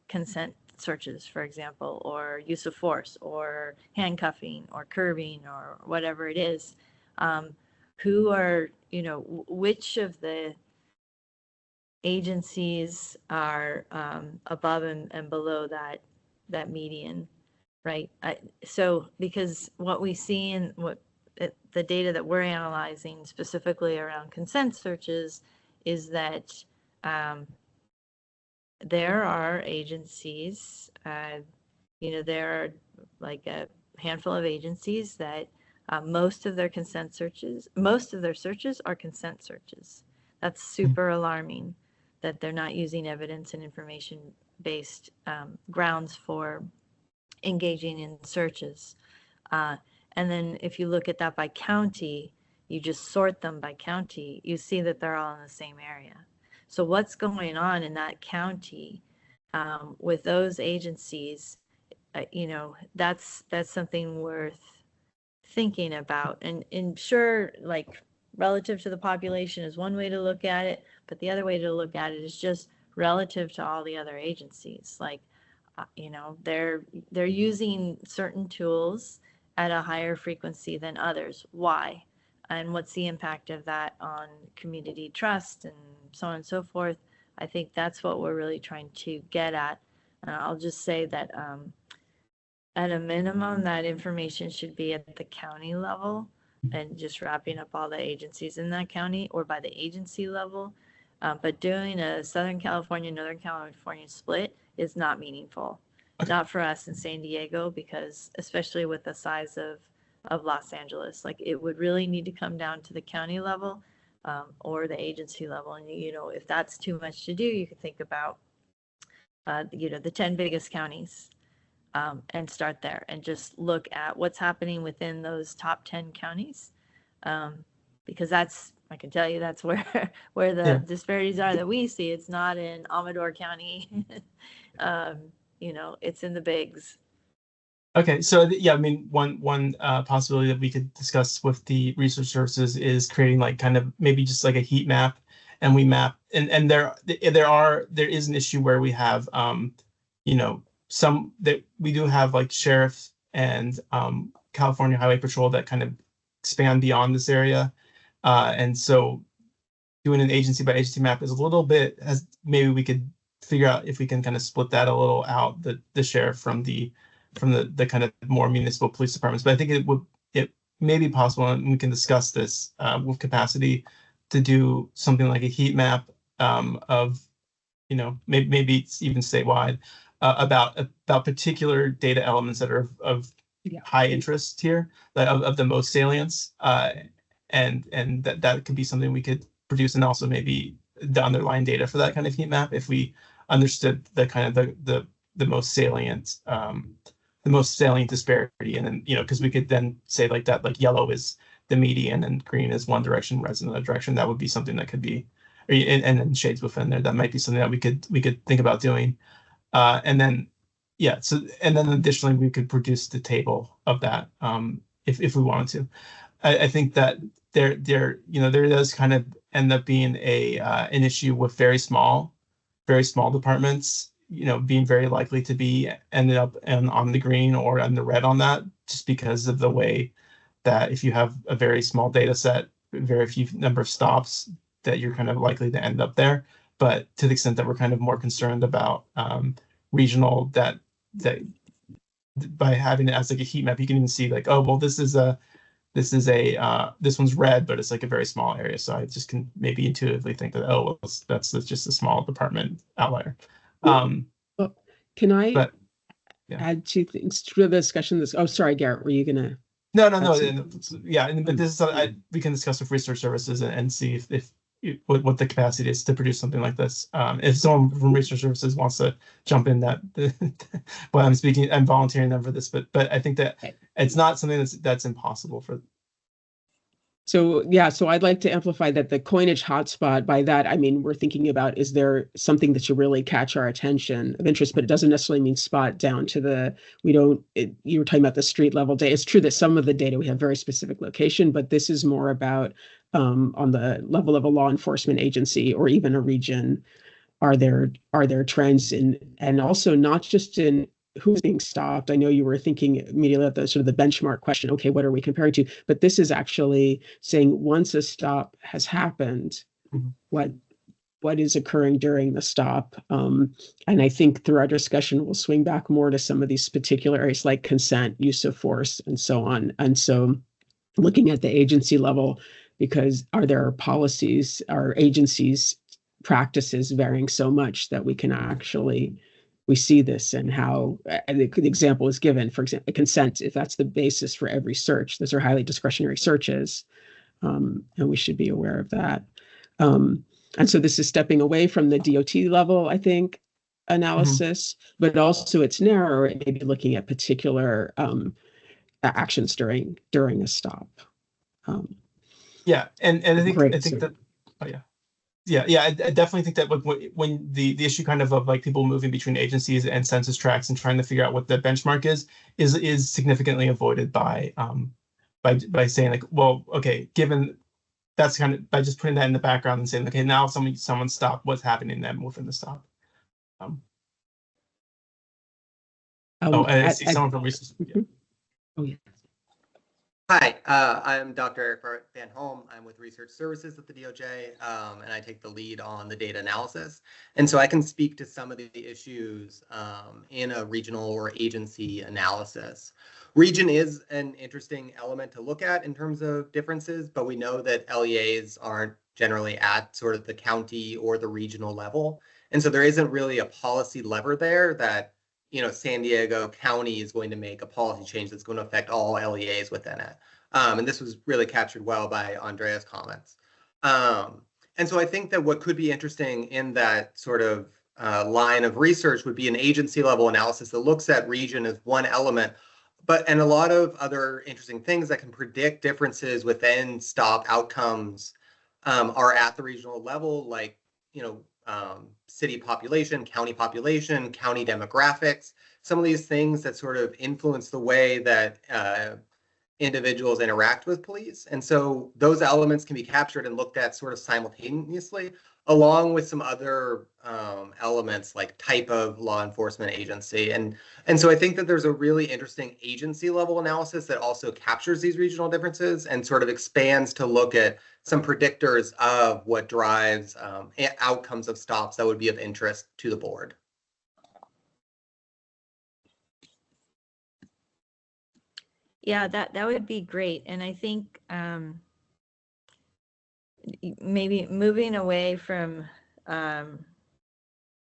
consent searches, for example, or use of force, or handcuffing, or curbing, or whatever it is. Who are, which of the agencies are above and below that median, right? So because what we see in the data that we're analyzing specifically around consent searches is that there are agencies, there are like a handful of agencies that most of their searches are consent searches. That's super alarming, that they're not using evidence and information-based grounds for engaging in searches. And then if you look at that by county, you just sort them by county, you see that they're all in the same area. So what's going on in that county with those agencies, that's something worth thinking about. And sure, like relative to the population is one way to look at it, but the other way to look at it is just relative to all the other agencies. Like, they're using certain tools at a higher frequency than others. Why? And what's the impact of that on community trust and so on and so forth? I think that's what we're really trying to get at. I'll just say that at a minimum, that information should be at the county level, and just wrapping up all the agencies in that county, or by the agency level. But doing a Southern California, Northern California split is not meaningful. Okay. Not for us in San Diego, because especially with the size of Los Angeles, like it would really need to come down to the county level or the agency level. And, if that's too much to do, you could think about, the 10 biggest counties and start there and just look at what's happening within those top 10 counties. Because I can tell you that's where the disparities are that we see. It's not in Amador County. It's in the bigs. Okay, so one possibility that we could discuss with the research services is creating like kind of maybe just like a heat map, and we map and there is an issue where we have some that we do have like sheriff and California Highway Patrol that kind of expand beyond this area, and so doing an agency by agency map is a little bit, as maybe we could figure out if we can kind of split that a little out, the sheriff from the kind of more municipal police departments. But I think may be possible, and we can discuss this with capacity to do something like a heat map of, you know, maybe it's even statewide about particular data elements that are of high interest here, of the most salience, and that could be something we could produce, and also maybe the underlying data for that kind of heat map if we understood the kind of the most salient disparity. And then, you know, because we could then say like that, like yellow is the median and green is one direction, red's another direction. That would be something that could be, and then shades within there. That might be something that we could think about doing. And then, yeah, so, and then additionally, we could produce the table of that if we wanted to. I think that there does kind of end up being an issue with very small departments, you know, being very likely to be ended up on the green or on the red on that, just because of the way that if you have a very small data set, very few number of stops, that you're kind of likely to end up there. But to the extent that we're kind of more concerned about regional, that by having it as like a heat map, you can even see like, oh, well, this one's red, but it's like a very small area. So I just can maybe intuitively think that, oh, well, that's just a small department outlier. Can I yeah. add two things to the discussion? Oh, sorry, Garrett, were you gonna? No. Yeah, but this is we can discuss with research services and see if what the capacity is to produce something like this. If someone from research services wants to jump in, that while I'm volunteering them for this, but I think that it's not something that's impossible for. So yeah, so I'd like to amplify that the coinage hotspot. By that I mean we're thinking about, is there something that should really catch our attention of interest, but it doesn't necessarily mean spot down to the, you were talking about the street level data. It's true that some of the data we have very specific location, but this is more about on the level of a law enforcement agency or even a region. Are there trends in, and also not just in who's being stopped? I know you were thinking immediately at the sort of the benchmark question, okay, what are we comparing to? But this is actually saying once a stop has happened, what is occurring during the stop? And I think through our discussion, we'll swing back more to some of these particular areas like consent, use of force, and so on. And so looking at the agency level, because are there policies, are agencies' practices varying so much that we can actually, we see this and how, and the example is given, for example, consent, if that's the basis for every search, those are highly discretionary searches, and we should be aware of that. And so this is stepping away from the DOT level, I think, analysis, but also it's narrower, it may be looking at particular actions during a stop. Yeah, and I think that, oh yeah. Yeah, I definitely think that when the issue kind of like people moving between agencies and census tracts and trying to figure out what the benchmark is significantly avoided by saying like, well, okay, given that's kind of by just putting that in the background and saying, okay, now someone stopped, what's happening then within the stop. I see someone from research. Yeah. Oh yeah. Hi, I'm Dr. Eric Van Holm. I'm with Research Services at the DOJ, and I take the lead on the data analysis. And so I can speak to some of the issues in a regional or agency analysis. Region is an interesting element to look at in terms of differences, but we know that LEAs aren't generally at sort of the county or the regional level. And so there isn't really a policy lever there that, you know, San Diego County is going to make a policy change that's going to affect all LEAs within it. And this was really captured well by Andrea's comments. And so I think that what could be interesting in that sort of line of research would be an agency level analysis that looks at region as one element, and a lot of other interesting things that can predict differences within stop outcomes are at the regional level, like, you know, city population, county demographics, some of these things that sort of influence the way that individuals interact with police. And so those elements can be captured and looked at sort of simultaneously, along with some other elements like type of law enforcement agency. And so I think that there's a really interesting agency level analysis that also captures these regional differences and sort of expands to look at some predictors of what drives outcomes of stops that would be of interest to the board. Yeah, that would be great. And I think maybe moving away from the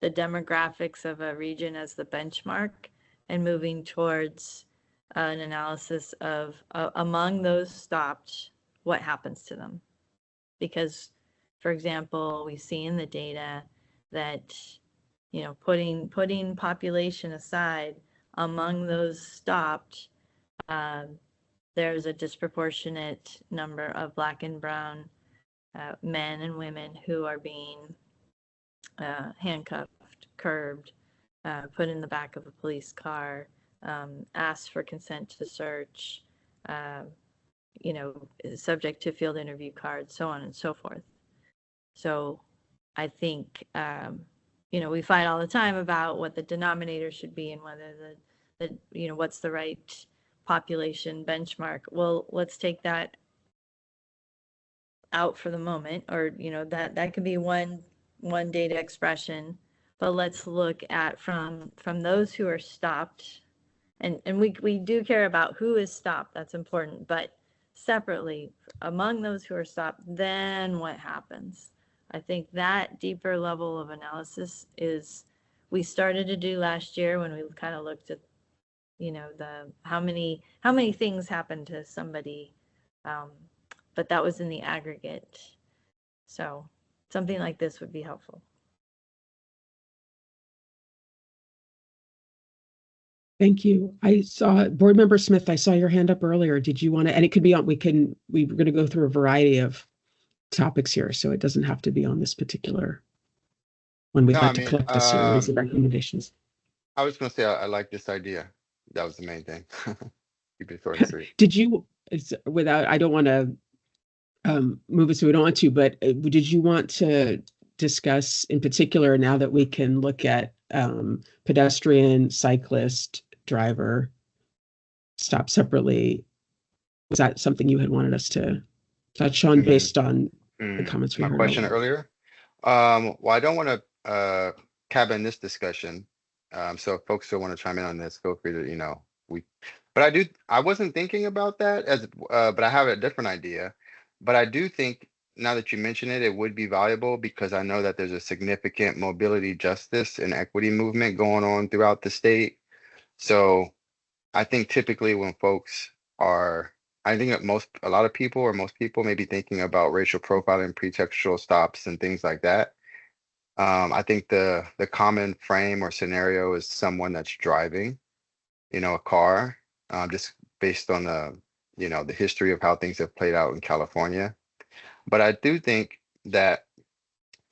demographics of a region as the benchmark and moving towards an analysis of among those stopped, what happens to them? Because, for example, we see in the data that, you know, putting population aside, among those stopped, there's a disproportionate number of Black and brown men and women who are being handcuffed, curbed, put in the back of a police car, asked for consent to search, you know, subject to field interview cards, so on and so forth. So I think, you know, we fight all the time about what the denominator should be and whether the you know, what's the right population benchmark. Well, let's take that out for the moment, or, you know, that could be one data expression, but let's look at from those who are stopped, and we do care about who is stopped, that's important, but separately, among those who are stopped, then what happens? I think that deeper level of analysis is, we started to do last year when we kind of looked at, you know, the how many things happened to somebody, but that was in the aggregate. So something like this would be helpful. Thank you. I saw Board Member Smith, I saw your hand up earlier. Did you want to, and it could be on, we're going to go through a variety of topics here, so it doesn't have to be on this particular one. We'd No, like I to mean, collect a series of recommendations. I was going to say I like this idea. That was the main thing. Keep it short and sweet. Did you, without, I don't want to move it so we don't want to, but did you want to discuss in particular, now that we can look at pedestrian, cyclist, driver stop separately, was that something you had wanted us to touch on based on the comments we My heard question earlier? Well, I don't want to cabin this discussion. So if folks still want to chime in on this, feel free to, you know, but I wasn't thinking about that but I have a different idea. But I do think, now that you mention it, it would be valuable, because I know that there's a significant mobility, justice, and equity movement going on throughout the state. So I think typically when folks are, I think that a lot of people, or most people, may be thinking about racial profiling, pretextual stops, and things like that. I think the common frame or scenario is someone that's driving, you know, a car, just based on the, you know, the history of how things have played out in California. But I do think that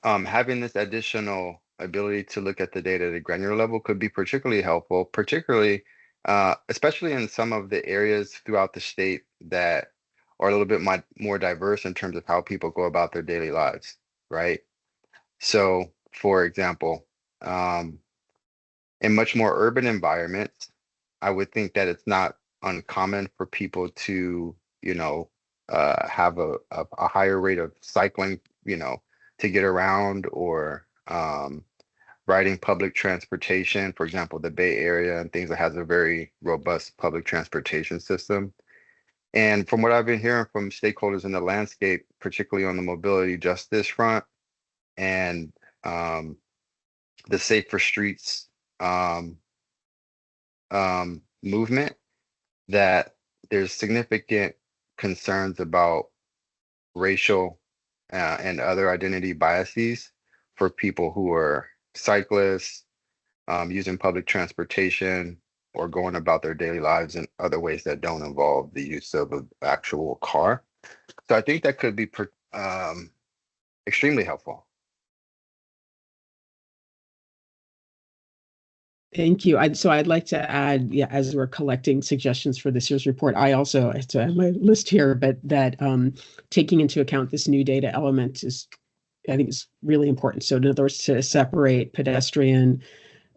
having this additional ability to look at the data at a granular level could be particularly helpful, particularly, especially in some of the areas throughout the state that are a little bit more diverse in terms of how people go about their daily lives, right? So, for example, in much more urban environments, I would think that it's not uncommon for people to, you know, have a higher rate of cycling, you know, to get around, or riding public transportation, for example, the Bay Area and things that has a very robust public transportation system. And from what I've been hearing from stakeholders in the landscape, particularly on the mobility justice front and the Safer Streets movement, that there's significant concerns about racial and other identity biases for people who are cyclists, using public transportation, or going about their daily lives in other ways that don't involve the use of an actual car. So I think that could be extremely helpful. Thank you. So I'd like to add, yeah, as we're collecting suggestions for this year's report, I also have my list here, but that taking into account this new data element is, I think, is really important. So in other words, to separate pedestrian,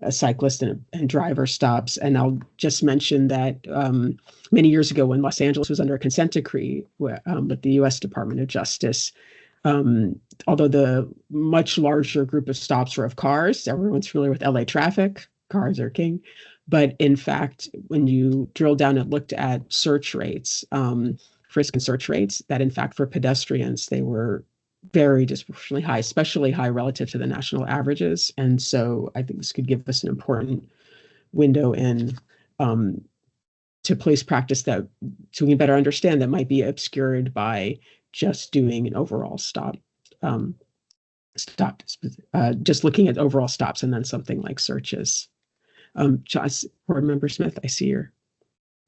cyclist, and driver stops. And I'll just mention that many years ago, when Los Angeles was under a consent decree with the U.S. Department of Justice, although the much larger group of stops were of cars, everyone's familiar with LA traffic, cars are king. But in fact, when you drill down and looked at search rates, frisk and search rates, that in fact for pedestrians, they were very disproportionately high, especially high relative to the national averages. And so I think this could give us an important window in to police practice that, so we can better understand, that might be obscured by just doing an overall stop, just looking at overall stops and then something like searches. Josh, Board Member Smith, I see your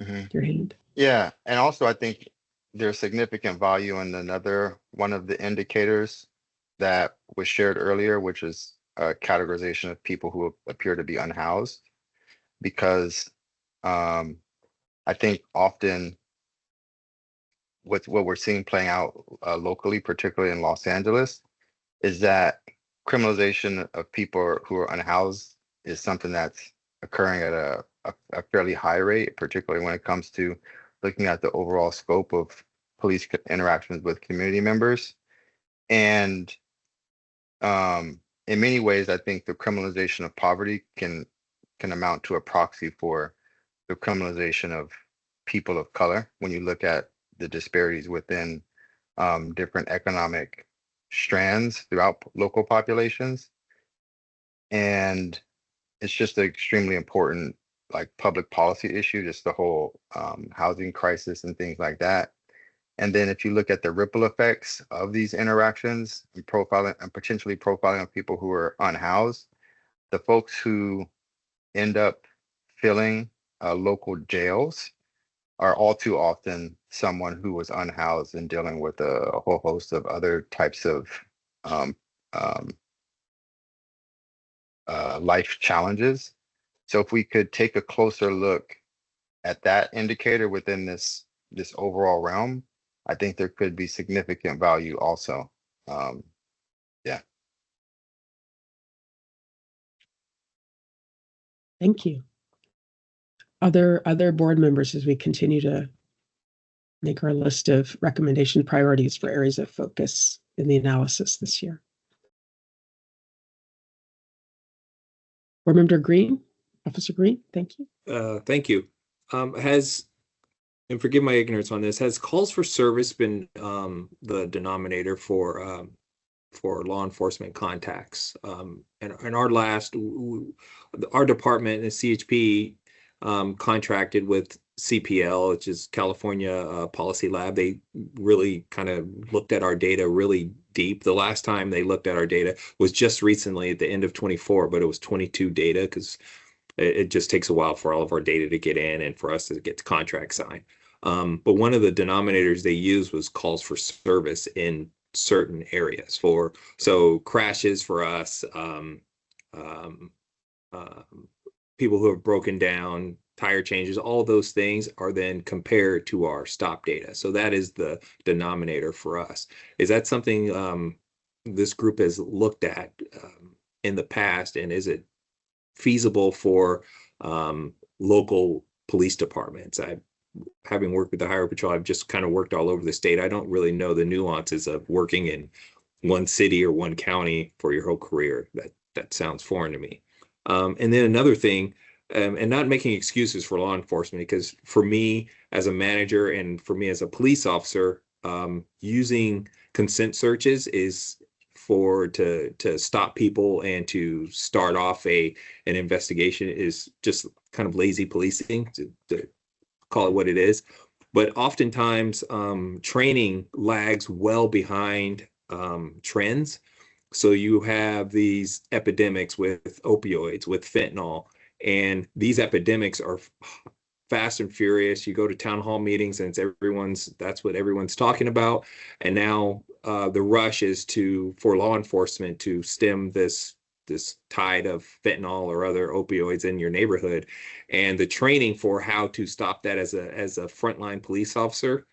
hand. Yeah, and also I think there's significant value in another one of the indicators that was shared earlier, which is a categorization of people who appear to be unhoused, because I think often with what we're seeing playing out locally, particularly in Los Angeles, is that criminalization of people who are unhoused is something that's occurring at a fairly high rate, particularly when it comes to looking at the overall scope of police interactions with community members. And in many ways, I think the criminalization of poverty can amount to a proxy for the criminalization of people of color when you look at the disparities within different economic strands throughout local populations. And it's just an extremely important like public policy issue, just the whole housing crisis and things like that. And then if you look at the ripple effects of these interactions and profiling and potentially profiling of people who are unhoused, the folks who end up filling local jails are all too often someone who was unhoused and dealing with a whole host of other types of life challenges. So if we could take a closer look at that indicator within this overall realm, I think there could be significant value also. Yeah. Thank you. Other board members, as we continue to make our list of recommendation priorities for areas of focus in the analysis this year. Board Member Green, Officer Green, thank you. Thank you. And forgive my ignorance on this, has calls for service been the denominator for law enforcement contacts? And our department, the CHP, contracted with CPL, which is California Policy Lab. They really kind of looked at our data really deep. The last time they looked at our data was just recently at the end of 24, but it was 22 data because it just takes a while for all of our data to get in and for us to get the contract signed. But one of the denominators they used was calls for service in certain areas so crashes for us, people who have broken down, tire changes, all those things are then compared to our stop data. So that is the denominator for us. Is that something this group has looked at in the past, and is it feasible for local police departments? Having worked with the Highway Patrol, I've just kind of worked all over the state. I don't really know the nuances of working in one city or one county for your whole career. That sounds foreign to me. And then another thing, and not making excuses for law enforcement, because for me as a manager and for me as a police officer, using consent searches is to stop people and to start off an investigation is just kind of lazy policing, to call it what it is. But oftentimes training lags well behind trends. So you have these epidemics with opioids, with fentanyl, and these epidemics are fast and furious. You go to town hall meetings and that's what everyone's talking about. And now the rush is for law enforcement to stem this tide of fentanyl or other opioids in your neighborhood. And the training for how to stop that as a frontline police officer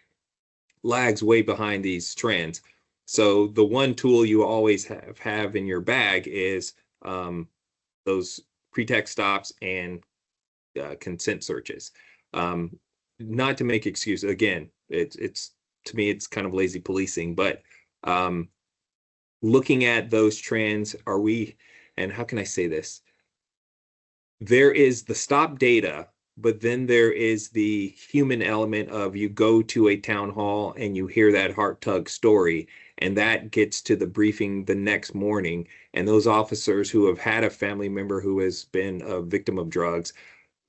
lags way behind these trends. So the one tool you always have in your bag is those pretext stops and consent searches. Not to make excuses. Again, it's to me, it's kind of lazy policing, but looking at those trends, and how can I say this? there is the stop data, but then there is the human element of you go to a town hall and you hear that heart tug story, and that gets to the briefing the next morning. And those officers who have had a family member who has been a victim of drugs,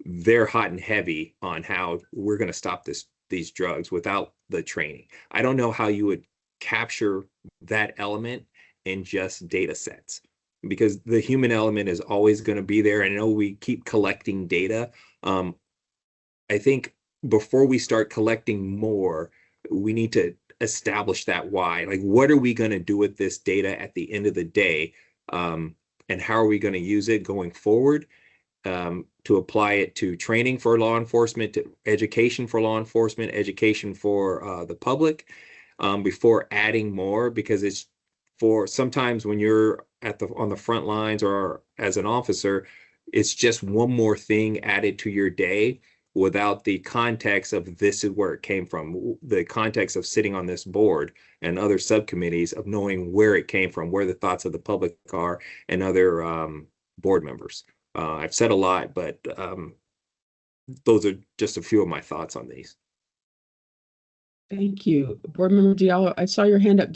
they're hot and heavy on how we're going to stop these drugs without the training. I don't know how you would capture that element in just data sets, because the human element is always going to be there. I know we keep collecting data. I think before we start collecting more, we need to establish that why. Like, what are we going to do with this data at the end of the day? And how are we going to use it going forward? To apply it to training for law enforcement, to education for law enforcement, education for the public, before adding more, because it's for sometimes when you're on the front lines or as an officer, it's just one more thing added to your day without the context of this is where it came from, the context of sitting on this board and other subcommittees, of knowing where it came from, where the thoughts of the public are, and other board members. I've said a lot, but those are just a few of my thoughts on these. Thank you. Board Member Diallo, I saw your hand up.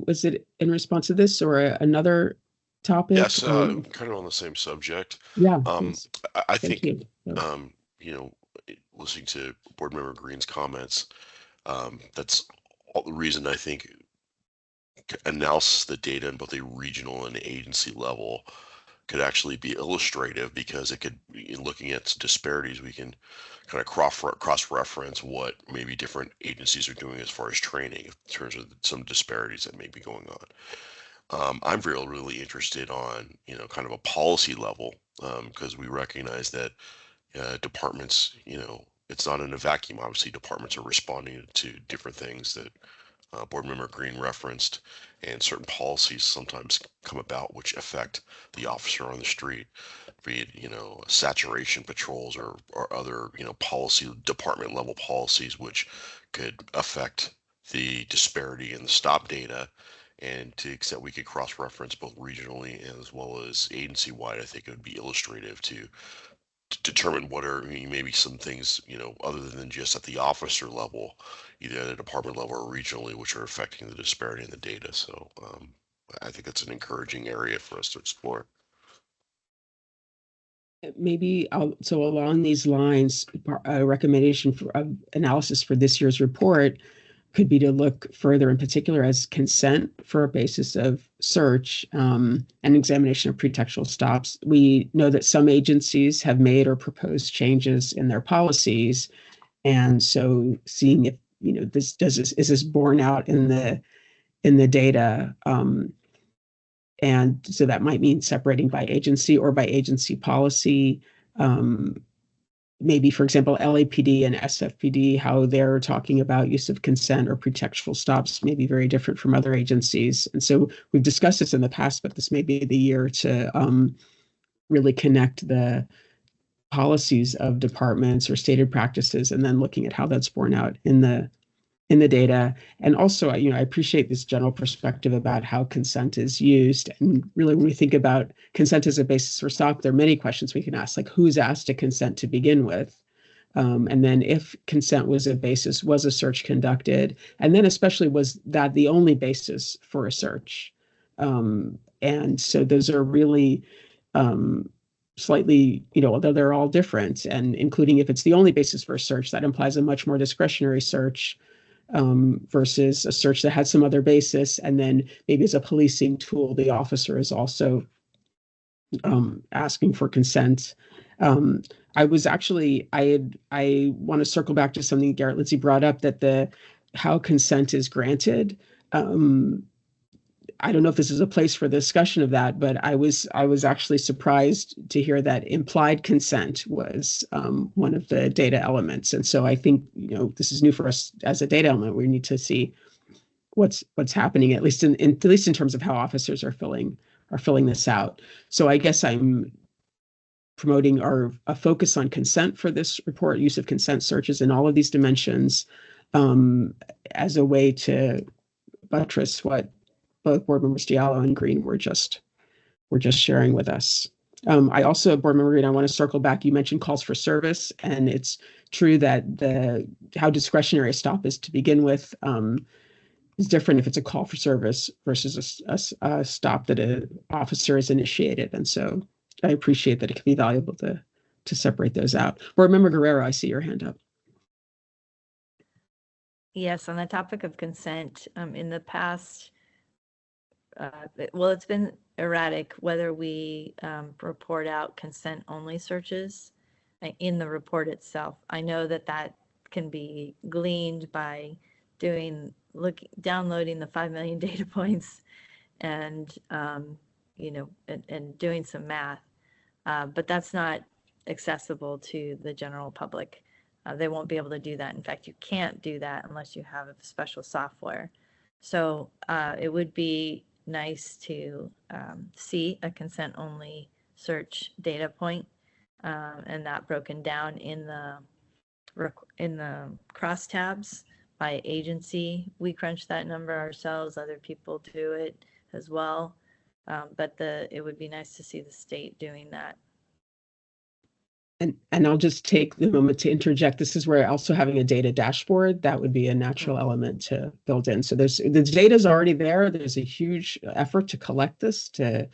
Was it in response to this or another topic? Yes, kind of on the same subject. Yeah. I Thank think, you. Listening to Board Member Green's comments, that's all the reason I think analysis of the data in both a regional and agency level could actually be illustrative, because it could, in looking at disparities, we can kind of cross-reference what maybe different agencies are doing as far as training in terms of some disparities that may be going on. I'm really interested on, kind of a policy level, because we recognize that departments, it's not in a vacuum. Obviously, departments are responding to different things that Board Member Green referenced, and certain policies sometimes come about which affect the officer on the street, be it, saturation patrols or other, policy, department level policies, which could affect the disparity in the stop data. And to the extent we could cross-reference both regionally as well as agency-wide, I think it would be illustrative to determine what are maybe some things, other than just at the officer level, either at a department level or regionally, which are affecting the disparity in the data. So I think that's an encouraging area for us to explore. Maybe so along these lines, a recommendation for analysis for this year's report could be to look further, in particular, as consent for a basis of search and examination of pretextual stops. We know that some agencies have made or proposed changes in their policies, and so seeing if is this borne out in the data, and so that might mean separating by agency or by agency policy. Maybe, for example, LAPD and SFPD, how they're talking about use of consent or pretextual stops may be very different from other agencies. And so we've discussed this in the past, but this may be the year to really connect the policies of departments or stated practices, and then looking at how that's borne out in the data. And also, I appreciate this general perspective about how consent is used. And really, when we think about consent as a basis for stop, there are many questions we can ask, like who's asked to consent to begin with? And then if consent was a basis, was a search conducted? And then especially, was that the only basis for a search? And so those are really slightly, although they're all different, and including if it's the only basis for a search, that implies a much more discretionary search versus a search that had some other basis. And then maybe as a policing tool, the officer is also asking for consent. I want to circle back to something Garrett Lindsay brought up, that how consent is granted. I don't know if this is a place for the discussion of that, but I was actually surprised to hear that implied consent was one of the data elements. And so I think, this is new for us as a data element. We need to see what's happening, at least in terms of how officers are filling this out. So I guess I'm promoting a focus on consent for this report, use of consent searches in all of these dimensions, as a way to buttress what both Board Members Diallo and Green were just sharing with us. I also, Board Member Green, I want to circle back. You mentioned calls for service, and it's true that how discretionary a stop is to begin with is different if it's a call for service versus a stop that an officer has initiated. And so I appreciate that it can be valuable to separate those out. Board Member Guerrero, I see your hand up. Yes, on the topic of consent, in the past, well, it's been erratic whether we report out consent-only searches in the report itself. I know that that can be gleaned by downloading the 5 million data points and and doing some math, but that's not accessible to the general public. They won't be able to do that. In fact, you can't do that unless you have a special software. So it would be nice to see a consent-only search data point, and that broken down in the crosstabs by agency. We crunch that number ourselves. Other people do it as well, but it would be nice to see the state doing that. And I'll just take the moment to interject. This is where also having a data dashboard, that would be a natural element to build in. So the data is already there. There's a huge effort to collect this, to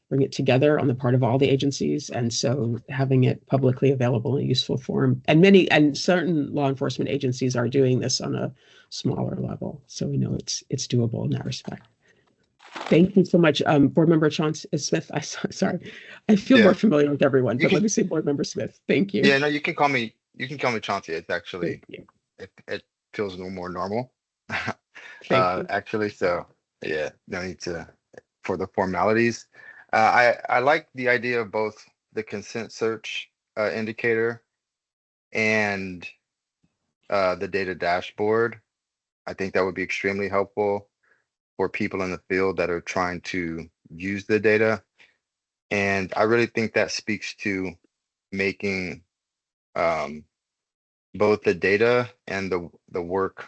bring it together on the part of all the agencies. And so having it publicly available in a useful form, and certain law enforcement agencies are doing this on a smaller level. So we know it's doable in that respect. Thank you so much. Board Member Smith, sorry. I feel more familiar with everyone, but let me say Board Member Smith. Thank you. Yeah, no, you can call me Chauncey. It's actually, it feels a little more normal. Actually, so yeah, no need for the formalities. I like the idea of both the consent search indicator and the data dashboard. I think that would be extremely helpful for people in the field that are trying to use the data. And I really think that speaks to making both the data and the work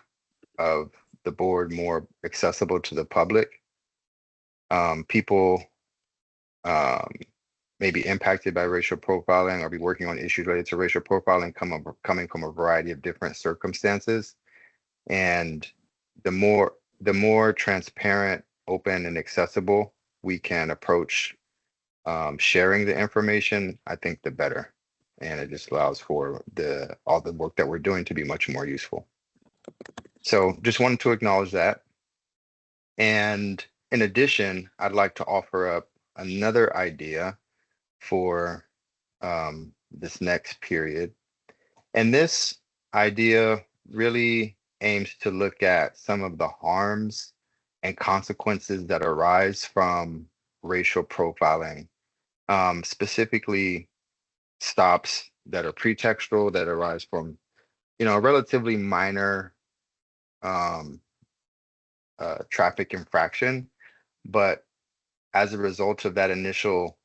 of the board more accessible to the public. People may be impacted by racial profiling or be working on issues related to racial profiling coming from a variety of different circumstances. And the more transparent, open, and accessible we can approach sharing the information, I think the better. And it just allows for all the work that we're doing to be much more useful. So just wanted to acknowledge that. And in addition, I'd like to offer up another idea for this next period. And this idea really aims to look at some of the harms and consequences that arise from racial profiling, specifically stops that are pretextual, that arise from, a relatively minor traffic infraction, but as a result of that initial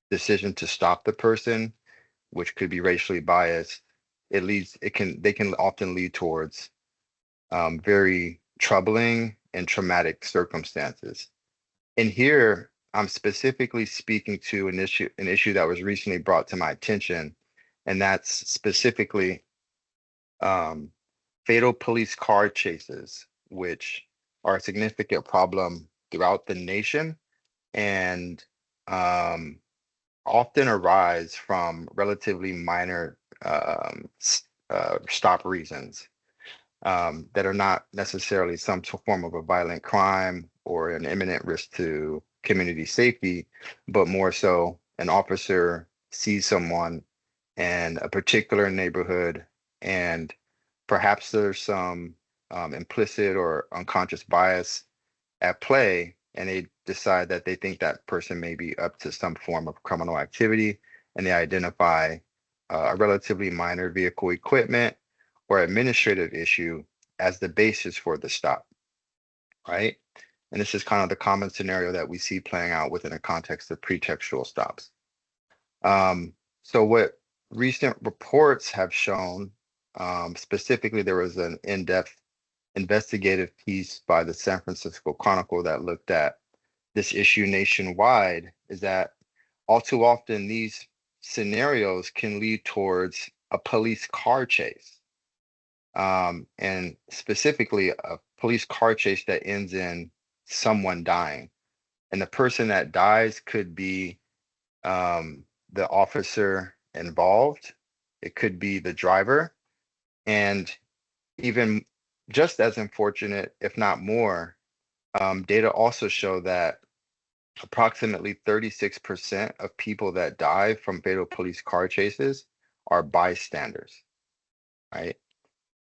decision to stop the person, which could be racially biased, they can often lead towards very troubling and traumatic circumstances. And here, I'm specifically speaking to an issue that was recently brought to my attention, and that's specifically fatal police car chases, which are a significant problem throughout the nation and often arise from relatively minor stop reasons that are not necessarily some form of a violent crime or an imminent risk to community safety, but more so an officer sees someone in a particular neighborhood, and perhaps there's some implicit or unconscious bias at play, and they decide that they think that person may be up to some form of criminal activity, and they identify a relatively minor vehicle equipment or administrative issue as the basis for the stop, right? And this is kind of the common scenario that we see playing out within a context of pretextual stops. So what recent reports have shown, specifically there was an in-depth investigative piece by the San Francisco Chronicle that looked at this issue nationwide, is that all too often these scenarios can lead towards a police car chase. And specifically a police car chase that ends in someone dying. And the person that dies could be the officer involved, it could be the driver, and even just as unfortunate, if not more, data also show that approximately 36% of people that die from fatal police car chases are bystanders, right?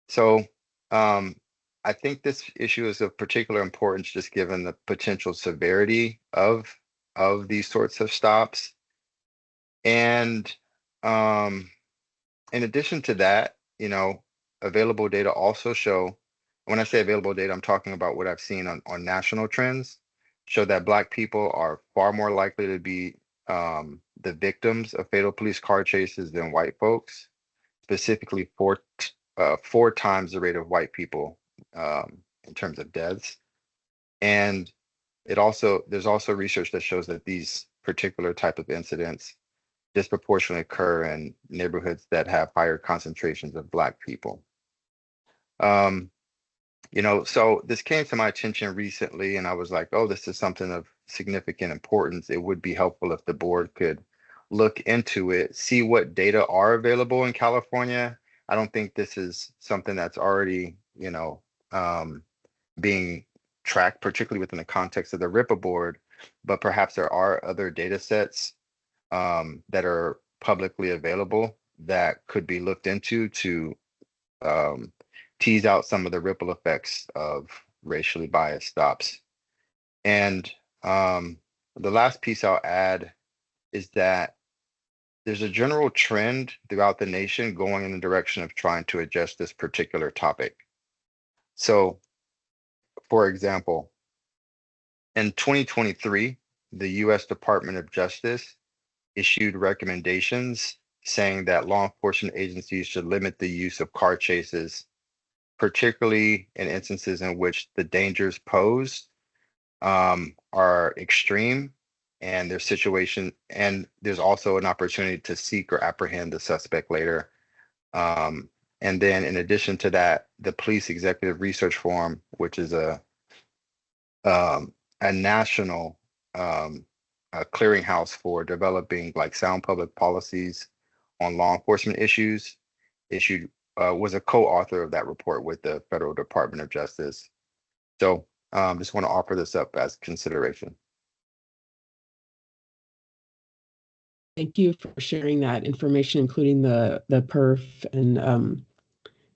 So I think this issue is of particular importance just given the potential severity of these sorts of stops. And in addition to that, you know, available data also show, when I say available data, I'm talking about what I've seen on national trends, show that Black people are far more likely to be the victims of fatal police car chases than white folks, specifically four times the rate of white people in terms of deaths. And there's also research that shows that these particular type of incidents disproportionately occur in neighborhoods that have higher concentrations of Black people. You know, so this came to my attention recently, and I was like, oh, this is something of significant importance. It would be helpful if the board could look into it, see what data are available in California. I don't think this is something that's already, you know, being tracked, particularly within the context of the RIPA board, but perhaps there are other data sets that are publicly available that could be looked into to tease out some of the ripple effects of racially biased stops. And the last piece I'll add is that there's a general trend throughout the nation going in the direction of trying to address this particular topic. So, for example, in 2023, the U.S. Department of Justice issued recommendations saying that law enforcement agencies should limit the use of car chases, particularly in instances in which the dangers posed are extreme and their situation, and there's also an opportunity to seek or apprehend the suspect later. And then in addition to that, the Police Executive Research Forum, which is a national clearinghouse for developing like sound public policies on law enforcement issues, was a co-author of that report with the Federal Department of Justice. So just want to offer this up as consideration. Thank you for sharing that information, including the PERF and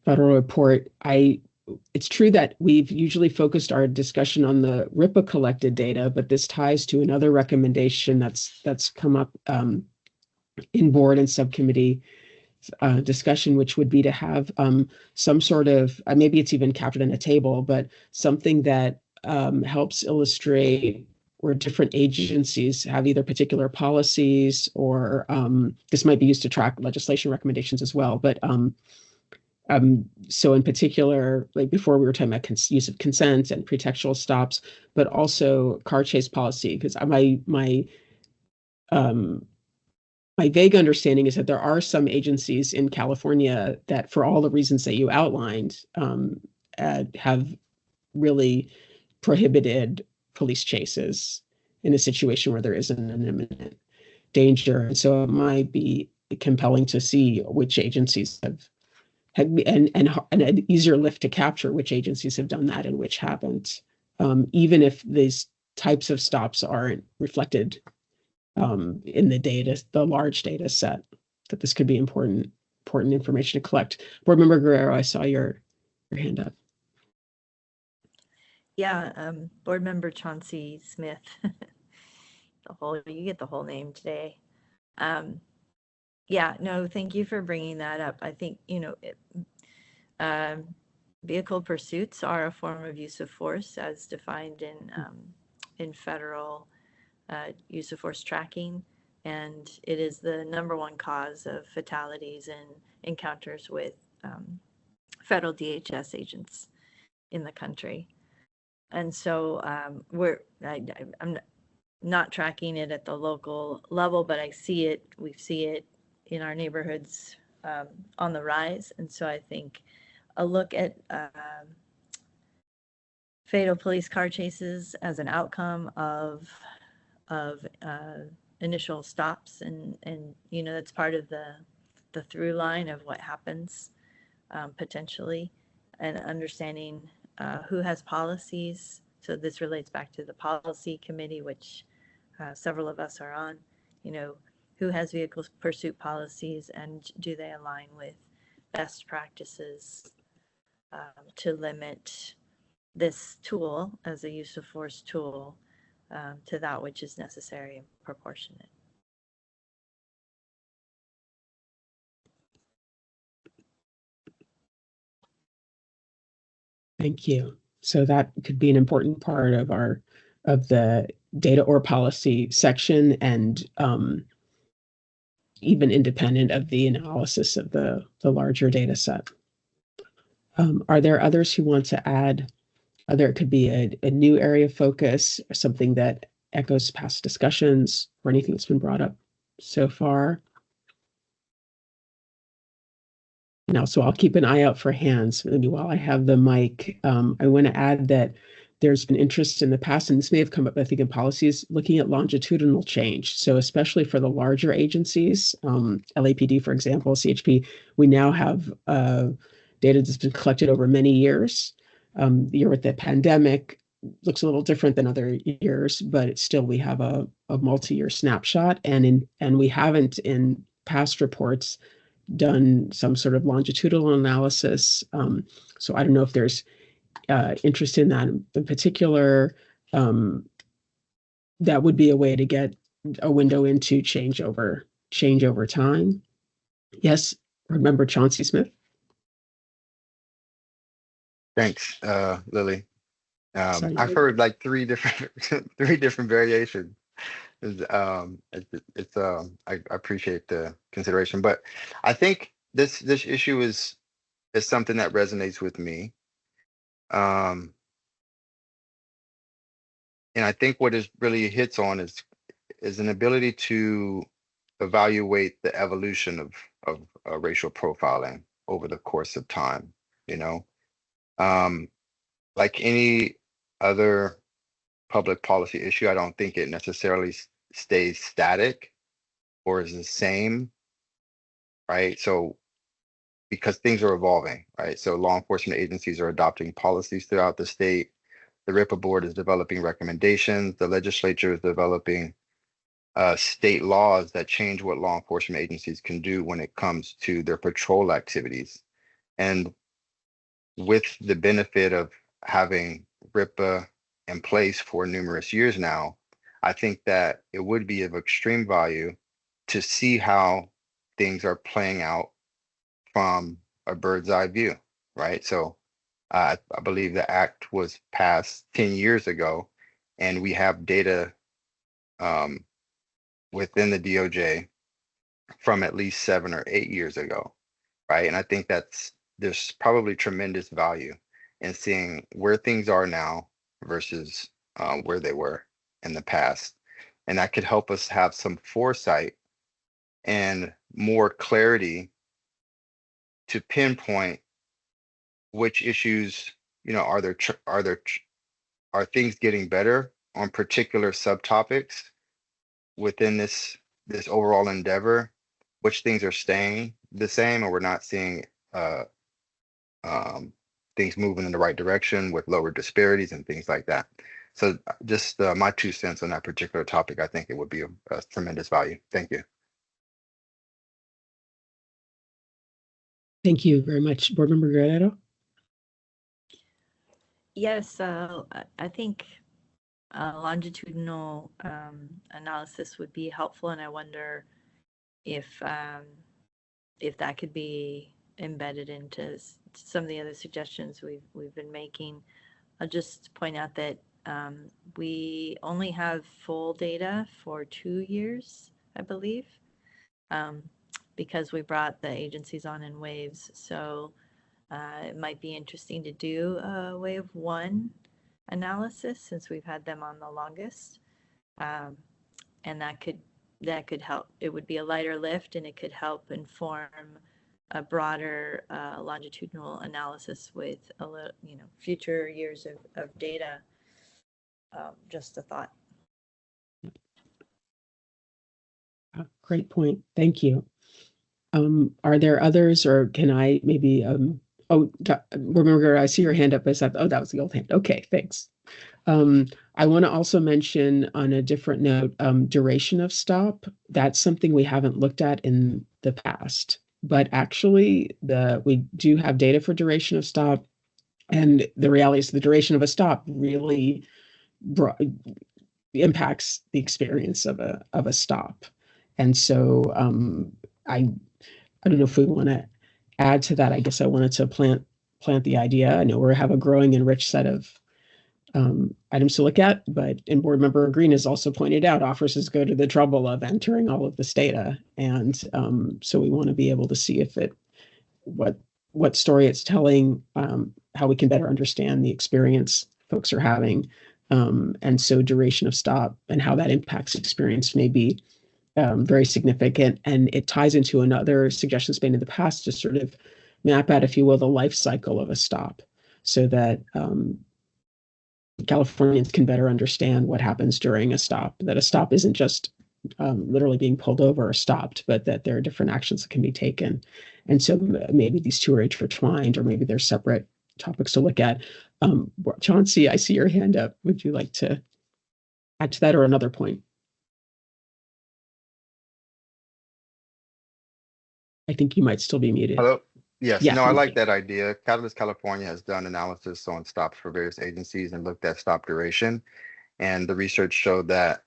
federal report. It's true that we've usually focused our discussion on the RIPA collected data, but this ties to another recommendation that's come up in board and subcommittee discussion, which would be to have some sort of, maybe it's even captured in a table, but something that helps illustrate where different agencies have either particular policies or this might be used to track legislation recommendations as well. But so in particular, like before we were talking about use of consent and pretextual stops, but also car chase policy, because my vague understanding is that there are some agencies in California that, for all the reasons that you outlined, have really prohibited police chases in a situation where there isn't an imminent danger. And so it might be compelling to see which agencies have and an easier lift to capture which agencies have done that and which haven't, even if these types of stops aren't reflected in the data, the large data set, that this could be important information to collect. Board Member Guerrero, I saw your hand up. Yeah, Board Member Chauncey Smith. You get the whole name today. Yeah, no, thank you for bringing that up. I think, vehicle pursuits are a form of use of force as defined in federal use of force tracking, and it is the #1 cause of fatalities in encounters with federal DHS agents in the country. And so not tracking it at the local level, but we see it in our neighborhoods on the rise. And so I think a look at fatal police car chases as an outcome of initial stops, and that's part of the through line of what happens potentially, and understanding who has policies. So this relates back to the policy committee, which several of us are on. Who has vehicle pursuit policies, and do they align with best practices to limit this tool as a use of force tool to that which is necessary and proportionate. Thank you. So that could be an important part of the data or policy section, and even independent of the analysis of the larger data set. Are there others who want to add? It could be a new area of focus, or something that echoes past discussions, or anything that's been brought up so far. Now, so I'll keep an eye out for hands. Maybe while I have the mic, I want to add that there's been interest in the past, and this may have come up, I think, in policies, looking at longitudinal change. So especially for the larger agencies, LAPD, for example, CHP, we now have data that's been collected over many years. The year with the pandemic looks a little different than other years, but it's still, we have a multi-year snapshot, and we haven't in past reports done some sort of longitudinal analysis. So I don't know if there's interest in that in particular. That would be a way to get a window into change over time. Yes, remember Chauncey Smith. Thanks, Lily. I've heard like three different variations. I appreciate the consideration, but I think this issue is something that resonates with me. And I think what it really hits on is an ability to evaluate the evolution of racial profiling over the course of time. Like any other public policy issue, I don't think it necessarily stays static or is the same, right? So because things are evolving, right? So law enforcement agencies are adopting policies throughout the state. The RIPA board is developing recommendations. The legislature is developing state laws that change what law enforcement agencies can do when it comes to their patrol activities. And with the benefit of having RIPA in place for numerous years now, I think that it would be of extreme value to see how things are playing out from a bird's eye view, right? So I believe the act was passed 10 years ago, and we have data within the DOJ from at least 7 or 8 years ago, right? And I think there's probably tremendous value in seeing where things are now versus where they were in the past. And that could help us have some foresight and more clarity to pinpoint which issues, are things getting better on particular subtopics within this overall endeavor, which things are staying the same, or we're not seeing things moving in the right direction with lower disparities and things like that. So just my 2 cents on that particular topic, I think it would be a tremendous value. Thank you. Thank you very much. Board Member Guerrero? Yes, I think longitudinal analysis would be helpful, and I wonder if that could be embedded into some of the other suggestions we've been making. I'll just point out that we only have full data for 2 years, I believe, because we brought the agencies on in waves. So it might be interesting to do a wave 1 analysis since we've had them on the longest. And that could help. It would be a lighter lift, and it could help inform a broader longitudinal analysis with a little, future years of data. Just a thought. Great point. Thank you. Are there others, or can I maybe, remember, I see your hand up. Oh, that was the old hand. Okay, thanks. I want to also mention on a different note, duration of stop. That's something we haven't looked at in the past, but actually we do have data for duration of stop. And the reality is the duration of a stop really impacts the experience of a stop. And so I don't know if we want to add to that. I guess I wanted to plant the idea. I know we have a growing and rich set of items to look at, and Board Member Green has also pointed out, officers go to the trouble of entering all of this data. And so we want to be able to see what story it's telling, how we can better understand the experience folks are having. And so duration of stop and how that impacts experience may be very significant. And it ties into another suggestion made in the past to sort of map out, if you will, the life cycle of a stop, so that Californians can better understand what happens during a stop, that a stop isn't just literally being pulled over or stopped, but that there are different actions that can be taken. And so maybe these two are intertwined, or maybe they're separate topics to look at. Chauncey, I see your hand up. Would you like to add to that, or another point? I think you might still be muted. Hello? Yes, Yeah, no, I thank like you. that idea. Catalyst California has done analysis on stops for various agencies and looked at stop duration. And the research showed that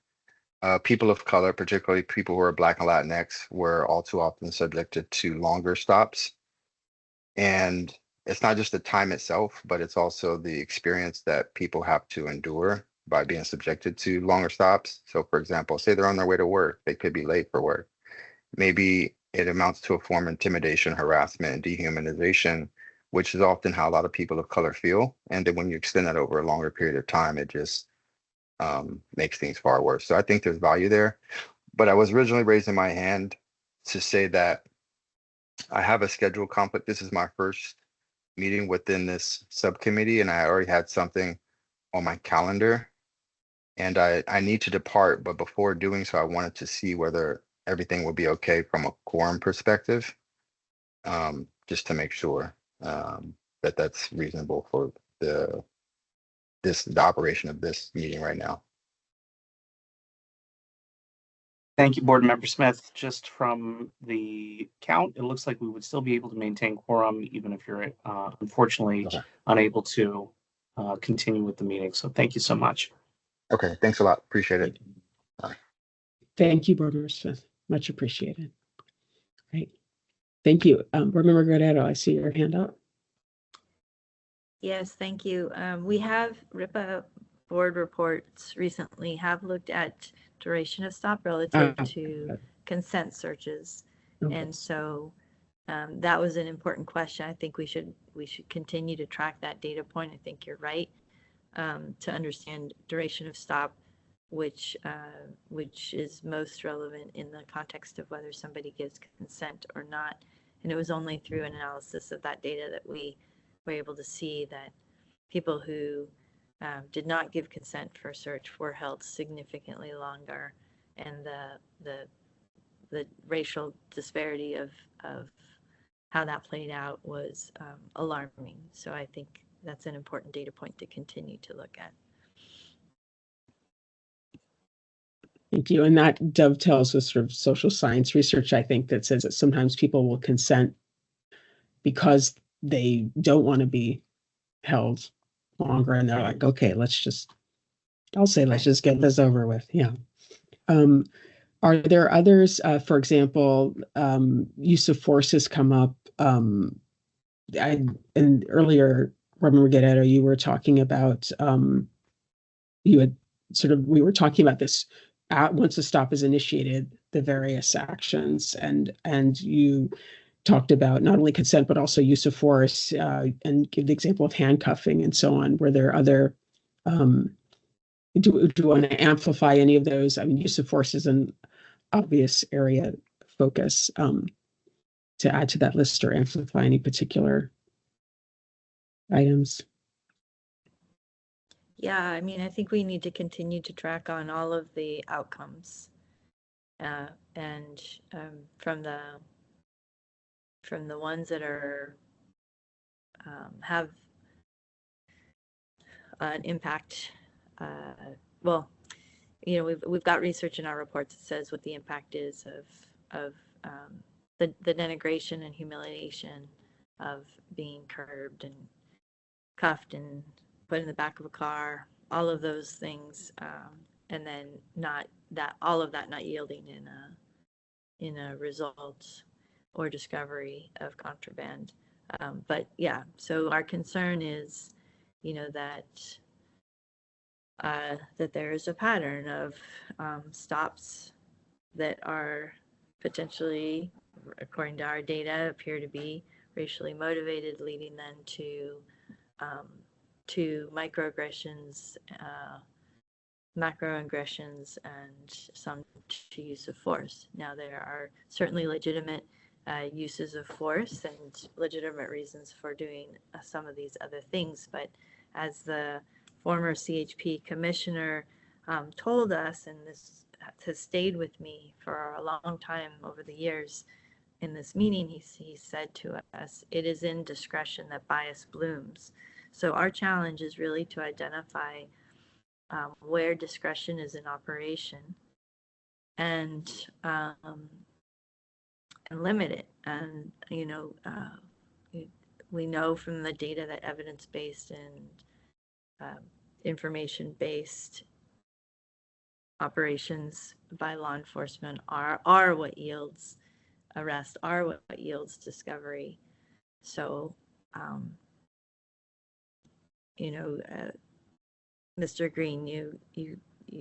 people of color, particularly people who are Black and Latinx, were all too often subjected to longer stops. And it's not just the time itself, but it's also the experience that people have to endure by being subjected to longer stops. So for example, say they're on their way to work, they could be late for work. Maybe it amounts to a form of intimidation, harassment, and dehumanization, which is often how a lot of people of color feel. And then when you extend that over a longer period of time, it just makes things far worse. So I think there's value there. But I was originally raising my hand to say that I have a schedule conflict. This is my first meeting within this subcommittee, and I already had something on my calendar. And I need to depart, but before doing so, I wanted to see whether everything would be okay from a quorum perspective, just to make sure that that's reasonable for the operation of this meeting right now. Thank you, Board Member Smith. Just from the count, it looks like we would still be able to maintain quorum, even if you're unfortunately unable to continue with the meeting. So thank you so much. Okay, thanks a lot. Appreciate it. Thank you, Board Member Smith. Much appreciated. Great. Thank you. Board Member Guerrero, I see your hand up. Yes, thank you. We have RIPA board reports recently have looked at duration of stop relative to consent searches. Okay. And so that was an important question. I think we should continue to track that data point. I think you're right, to understand duration of stop, which is most relevant in the context of whether somebody gives consent or not. And it was only through an analysis of that data that we were able to see that people who did not give consent for a search were held significantly longer, and the racial disparity of how that played out was alarming. So I think that's an important data point to continue to look at. Thank you. And that dovetails with sort of social science research, I think, that says that sometimes people will consent because they don't want to be held longer, and they're like, okay, let's just get this over with. Yeah. Are there others, for example, use of force has come up, and earlier, Reverend Guerrero, you were talking about, we were talking about this, once a stop is initiated, the various actions, and you talked about not only consent, but also use of force, and give the example of handcuffing and so on. Were there other do you want to amplify any of those? I mean, use of force is an obvious area of focus, to add to that list or amplify any particular items. Yeah, I mean, I think we need to continue to track on all of the outcomes, and from the ones that are have an impact. Well, you know, we've got research in our reports that says what the impact is of the denigration and humiliation of being curbed and cuffed and put in the back of a car, all of those things, and then all of that not yielding in a result or discovery of contraband. But yeah, so our concern is, you know, that there is a pattern of stops that are potentially, according to our data, appear to be racially motivated, leading then to microaggressions, macroaggressions, and some to use of force. Now, there are certainly legitimate uses of force and legitimate reasons for doing some of these other things, but as the former CHP commissioner told us, and this has stayed with me for a long time over the years, in this meeting, he said to us, it is in discretion that bias blooms. So our challenge is really to identify where discretion is in operation and limit it. And, you know, we know from the data that evidence-based and information-based operations by law enforcement are what yields arrest, are what yields discovery. So, you know, Mr. Green, you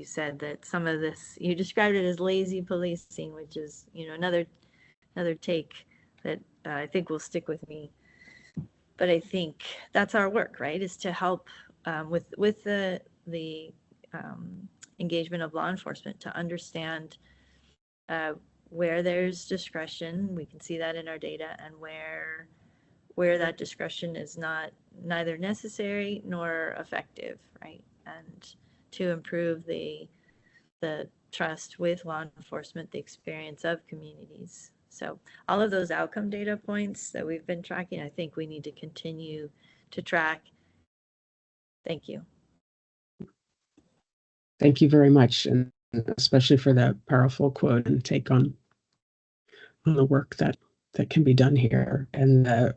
said that some of this, you described it as lazy policing, which is, you know, another take that I think will stick with me. But I think that's our work, right? Is to help with the engagement of law enforcement to understand where there's discretion. We can see that in our data, and where that discretion is neither necessary nor effective, right? And to improve the trust with law enforcement, the experience of communities. So all of those outcome data points that we've been tracking, I think we need to continue to track. Thank you. Thank you very much, and especially for that powerful quote and take on the work that can be done here, and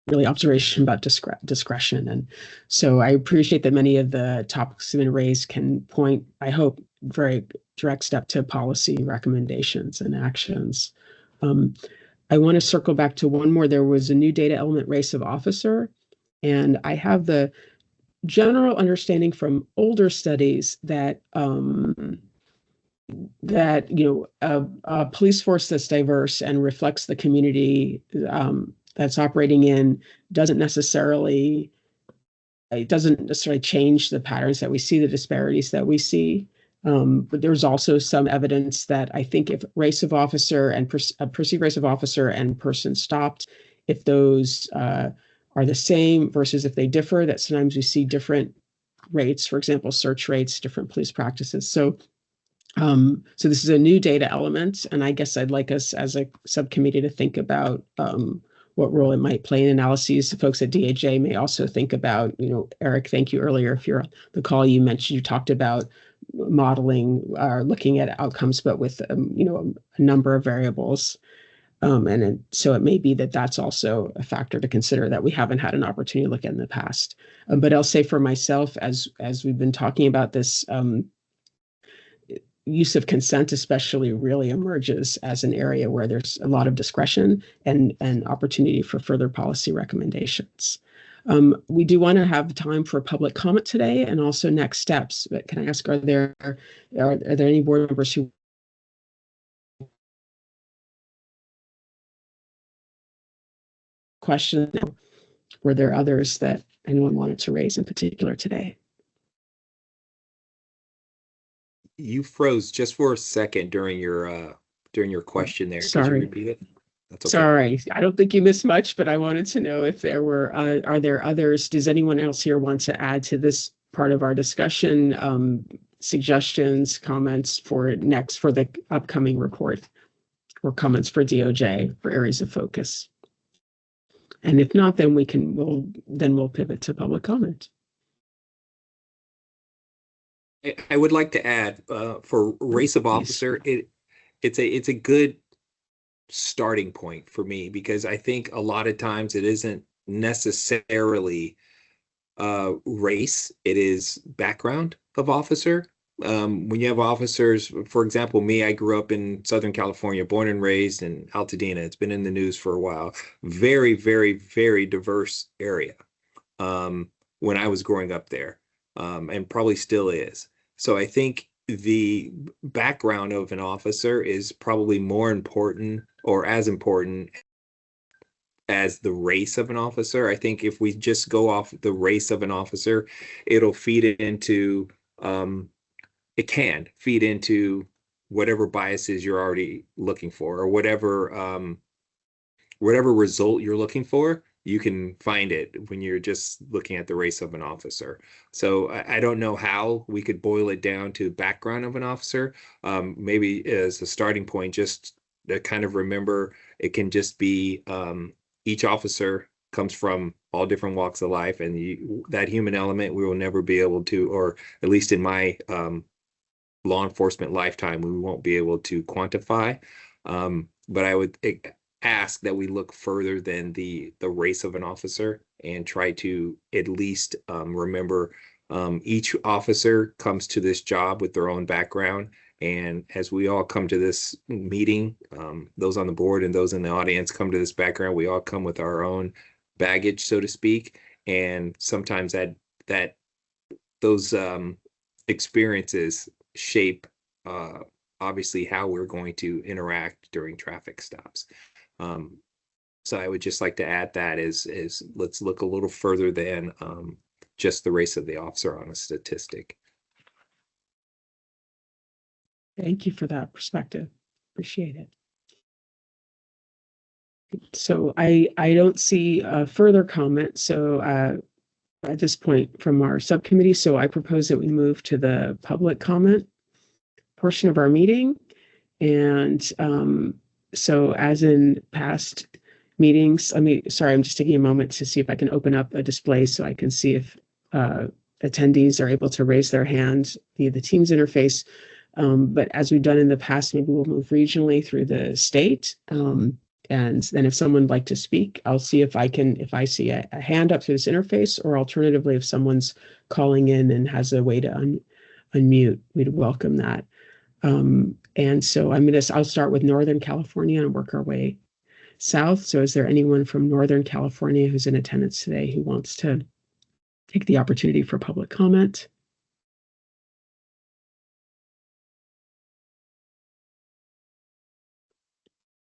really observation about discretion. And so I appreciate that many of the topics have been raised can point, I hope, very direct step to policy recommendations and actions. I want to circle back to one more. There was a new data element, race of officer, and I have the general understanding from older studies that you know, a police force that's diverse and reflects the community that's operating in doesn't necessarily change the patterns that we see, the disparities that we see. But there's also some evidence that I think if race of officer and perceived race of officer and person stopped, if those are the same versus if they differ, that sometimes we see different rates, for example, search rates, different police practices. So this is a new data element, and I guess I'd like us as a subcommittee to think about what role it might play in analyses. The folks at DAJ may also think about, you know, Eric, thank you earlier. If you're on the call, you talked about modeling or looking at outcomes, but with, you know, a number of variables. So it may be that that's also a factor to consider that we haven't had an opportunity to look at in the past. But I'll say for myself, as we've been talking about this, use of consent especially really emerges as an area where there's a lot of discretion and opportunity for further policy recommendations. We do want to have time for public comment today and also next steps. But can I ask, are there any board members who questions? Were there others that anyone wanted to raise in particular today? You froze just for a second during your question there. Could you Sorry. repeat it? That's okay. Sorry, I don't think you missed much, but I wanted to know if there were, are there others? Does anyone else here want to add to this part of our discussion? Suggestions, comments for the upcoming report, or comments for DOJ for areas of focus? And if not, then we'll pivot to public comment. I would like to add for race of officer, it's a good starting point for me, because I think a lot of times it isn't necessarily race, it is background of officer. When you have officers, for example, me, I grew up in Southern California, born and raised in Altadena. It's been in the news for a while. Very, very, very diverse area when I was growing up there, and probably still is. So I think the background of an officer is probably more important, or as important as the race of an officer. I think if we just go off the race of an officer, it'll feed into it can feed into whatever biases you're already looking for, or whatever result you're looking for. You can find it when you're just looking at the race of an officer. So I don't know how we could boil it down to background of an officer. Maybe as a starting point, just to kind of remember, it can just be each officer comes from all different walks of life, and that human element we will never be able to, or at least in my law enforcement lifetime, we won't be able to quantify. But I would ask that we look further than the race of an officer, and try to at least remember each officer comes to this job with their own background. And as we all come to this meeting, those on the board and those in the audience come to this background, we all come with our own baggage, so to speak. And sometimes those experiences shape obviously how we're going to interact during traffic stops. So I would just like to add that is let's look a little further than just the race of the officer on a statistic. Thank you for that perspective. Appreciate it. So I don't see further comment. So at this point from our subcommittee, so I propose that we move to the public comment portion of our meeting. And so as in past meetings, sorry, I'm just taking a moment to see if I can open up a display so I can see if attendees are able to raise their hand via the Teams interface. But as we've done in the past, maybe we'll move regionally through the state. And then if someone would like to speak, I'll see if I see a hand up through this interface, or alternatively, if someone's calling in and has a way to unmute, we'd welcome that. And so I'll start with Northern California and work our way south. So is there anyone from Northern California who's in attendance today who wants to take the opportunity for public comment?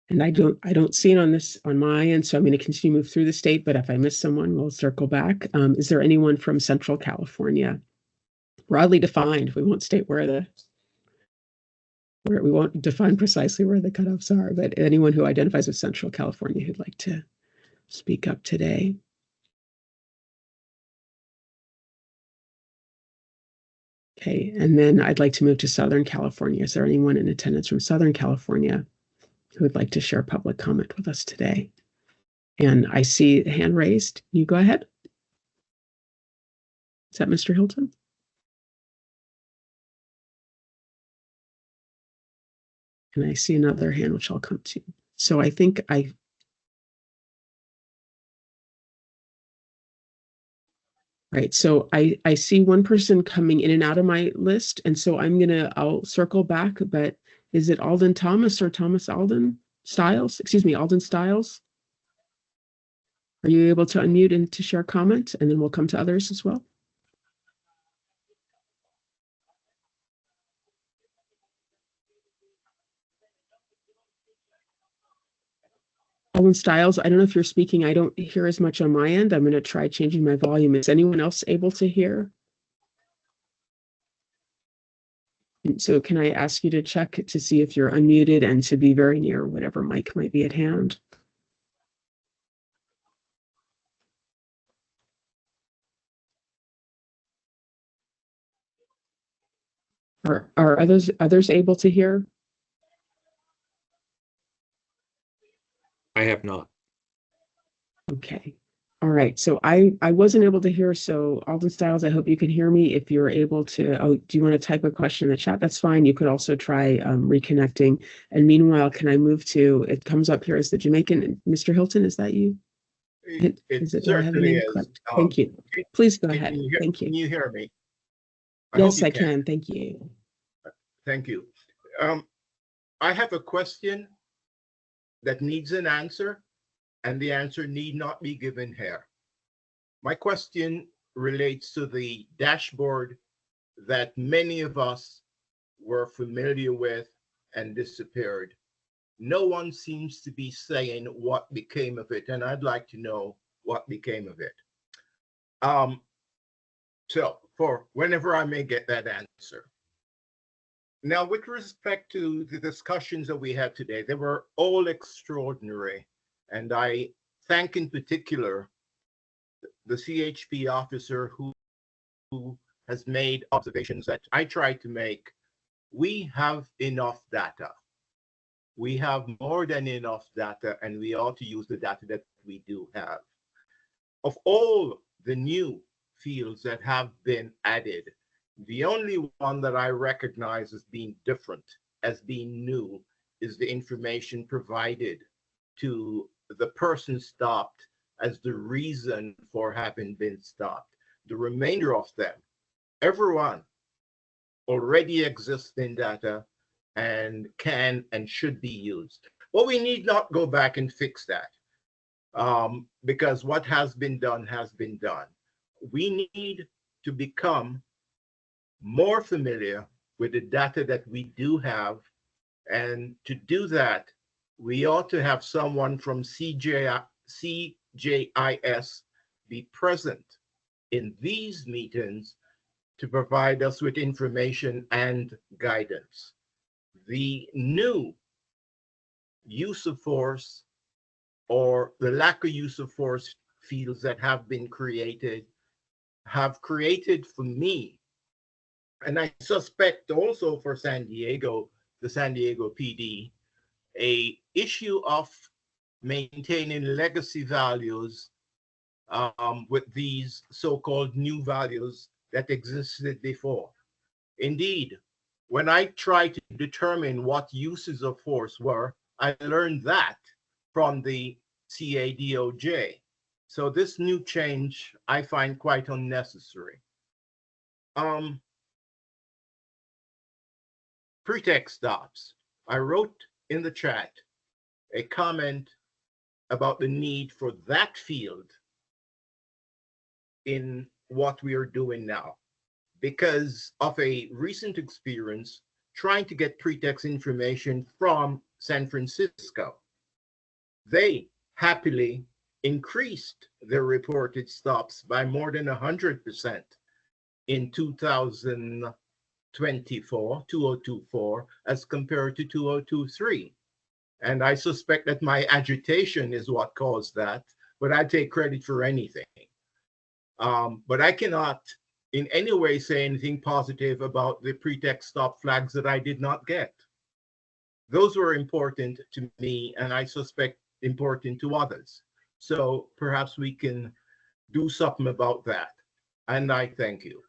And I don't see it on my end, so I'm going to continue to move through the state, but if I miss someone, we'll circle back. Is there anyone from Central California? Broadly defined, we won't state where we won't define precisely where the cutoffs are, but anyone who identifies with Central California who'd like to speak up today. Okay, and then I'd like to move to Southern California. Is there anyone in attendance from Southern California who would like to share public comment with us today? And I see a hand raised. You go ahead. Is that Mr. Hilton? And I see another hand, which I'll come to. So I think right. So I see one person coming in and out of my list. And so I'll circle back, but is it Alden Thomas or Thomas Alden Stiles? Excuse me, Alden Stiles. Are you able to unmute and to share comment? And then we'll come to others as well. Alden Stiles, I don't know if you're speaking. I don't hear as much on my end. I'm going to try changing my volume. Is anyone else able to hear? So can I ask you to check to see if you're unmuted and to be very near whatever mic might be at hand? Are others able to hear? I have not. Okay. All right. So I wasn't able to hear. So Alden Stiles, I hope you can hear me. If you're able to, oh, do you want to type a question in the chat? That's fine. You could also try reconnecting. And meanwhile, can I move to, it comes up here as the Jamaican, Mr. Hilton, is that you? It Is it, do I have the certainly name is. correct? Thank you. Please go ahead. Thank Can you. you hear me? I hope Yes, you I can. Thank you. Thank you. I have a question that needs an answer, and the answer need not be given here. My question relates to the dashboard that many of us were familiar with and disappeared. No one seems to be saying what became of it, and I'd like to know what became of it. So for whenever I may get that answer. Now, with respect to the discussions that we had today, they were all extraordinary. And I thank in particular the CHP officer who has made observations that I tried to make. We have enough data. We have more than enough data, and we ought to use the data that we do have. Of all the new fields that have been added, the only one that I recognize as being different, as being new, is the information provided to the person stopped as the reason for having been stopped. The remainder of them, everyone already exists in data and can and should be used. Well, we need not go back and fix that because what has been done has been done. We need to become more familiar with the data that we do have. And to do that, we ought to have someone from CJIS be present in these meetings to provide us with information and guidance. The new use of force or the lack of use of force fields that have been created have created for me, and I suspect also for San Diego, the San Diego PD, a issue of maintaining legacy values with these so-called new values that existed before. Indeed, when I tried to determine what uses of force were, I learned that from the CADOJ. So this new change I find quite unnecessary. Pretext stops. I wrote in the chat a comment about the need for that field in what we are doing now because of a recent experience trying to get pretext information from San Francisco. They happily increased their reported stops by more than 100% in 2024, as compared to 2023. And I suspect that my agitation is what caused that, but I take credit for anything. But I cannot in any way say anything positive about the pretext stop flags that I did not get. Those were important to me, and I suspect important to others. So perhaps we can do something about that. And I thank you.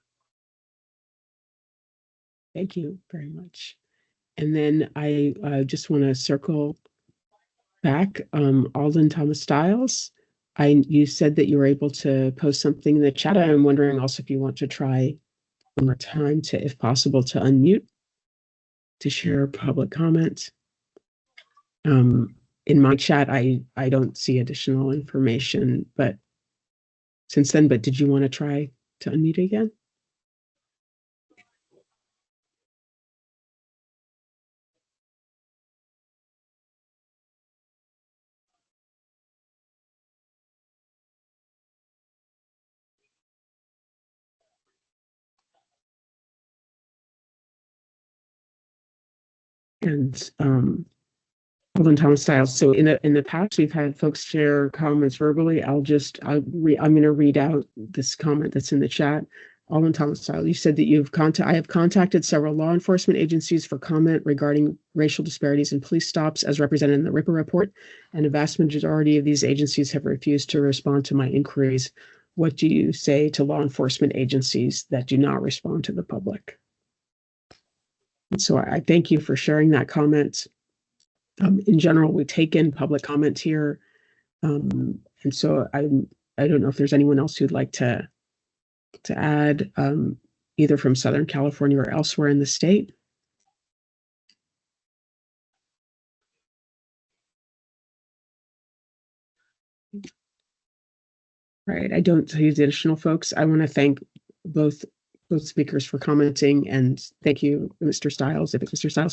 Thank you very much. And then I just want to circle back. Alden Thomas Stiles, you said that you were able to post something in the chat. I'm wondering also if you want to try one more time to, if possible, to unmute to share public comment. In my chat, I don't see additional information, but since then, but did you want to try to unmute again? and Alden Thomas Styles. So in the past, we've had folks share comments verbally. I'm going to read out this comment that's in the chat. Alden Thomas Styles, you said that I have contacted several law enforcement agencies for comment regarding racial disparities in police stops as represented in the RIPA report, and a vast majority of these agencies have refused to respond to my inquiries. What do you say to law enforcement agencies that do not respond to the public? And so I thank you for sharing that comment. In general, we take in public comment here. And so I don't know if there's anyone else who'd like to add, either from Southern California or elsewhere in the state. Right, I don't see additional folks. I want to thank both speakers for commenting, and thank you, Mr. Styles,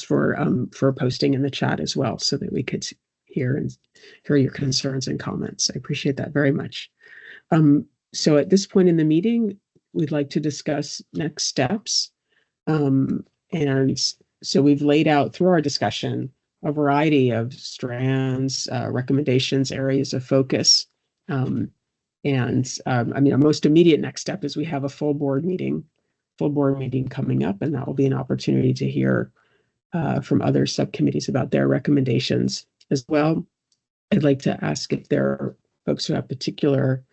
for posting in the chat as well, so that we could hear your concerns and comments. I appreciate that very much. So at this point in the meeting, we'd like to discuss next steps. And so we've laid out through our discussion a variety of strands, recommendations, areas of focus. I mean, our most immediate next step is we have a full board meeting coming up, and that will be an opportunity to hear from other subcommittees about their recommendations as well. I'd like to ask if there are folks who have particular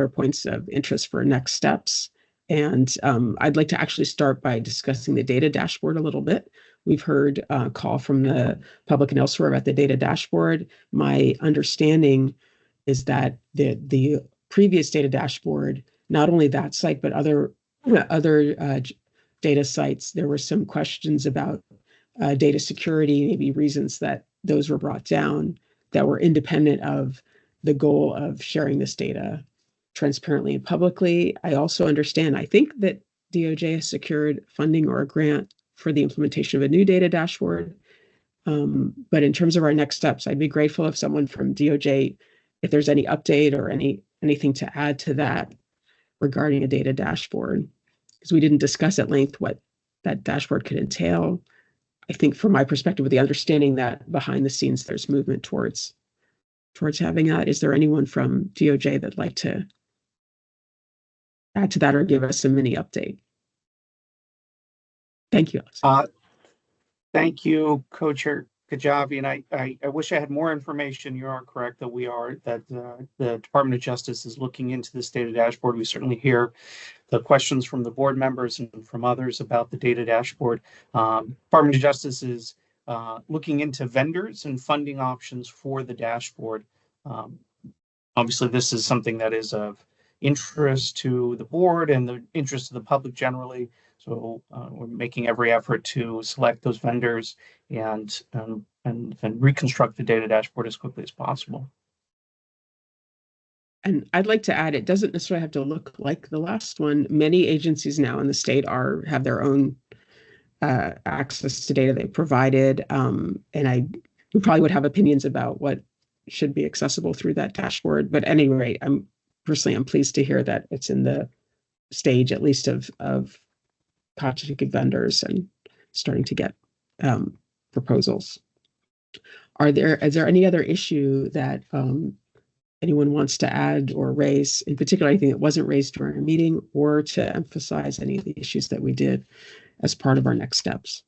points of interest for next steps. And I'd like to actually start by discussing the data dashboard a little bit. We've heard a call from the public and elsewhere about the data dashboard. My understanding is that the previous data dashboard, not only that site, but other data sites, there were some questions about data security, maybe reasons that those were brought down that were independent of the goal of sharing this data transparently and publicly. I also understand, I think that DOJ has secured funding or a grant for the implementation of a new data dashboard. But in terms of our next steps, I'd be grateful if someone from DOJ, if there's any update or anything to add to that regarding a data dashboard, because we didn't discuss at length what that dashboard could entail. I think from my perspective, with the understanding that behind the scenes, there's movement towards having that. Is there anyone from DOJ that'd like to add to that or give us a mini update? Thank you. Thank you, Co-Chair Kajabi. And I wish I had more information. You are correct that the Department of Justice is looking into this data dashboard. We certainly hear the questions from the board members and from others about the data dashboard. Department of Justice is looking into vendors and funding options for the dashboard. Obviously, this is something that is of interest to the board and the interest of the public generally. So we're making every effort to select those vendors and reconstruct the data dashboard as quickly as possible. And I'd like to add, it doesn't necessarily have to look like the last one. Many agencies now in the state have their own access to data they provided. And we probably would have opinions about what should be accessible through that dashboard. But at any rate, I'm pleased to hear that it's in the stage, at least of contacting vendors and starting to get proposals. Is there any other issue that anyone wants to add or raise, in particular anything that wasn't raised during our meeting, or to emphasize any of the issues that we did as part of our next steps?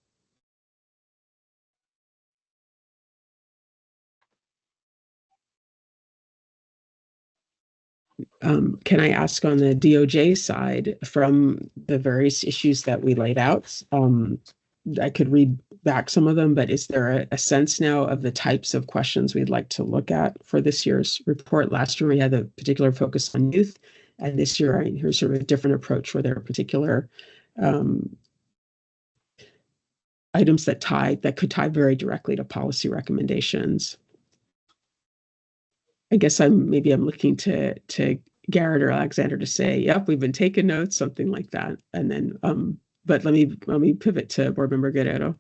Can I ask on the DOJ side, from the various issues that we laid out, I could read back some of them, but is there a sense now of the types of questions we'd like to look at for this year's report? Last year, we had a particular focus on youth, and this year, here's sort of a different approach where there are particular items that could tie very directly to policy recommendations. I guess I'm looking to Garrett or Alexander to say, yep, we've been taking notes, something like that. And then, but let me pivot to Board Member Guerrero.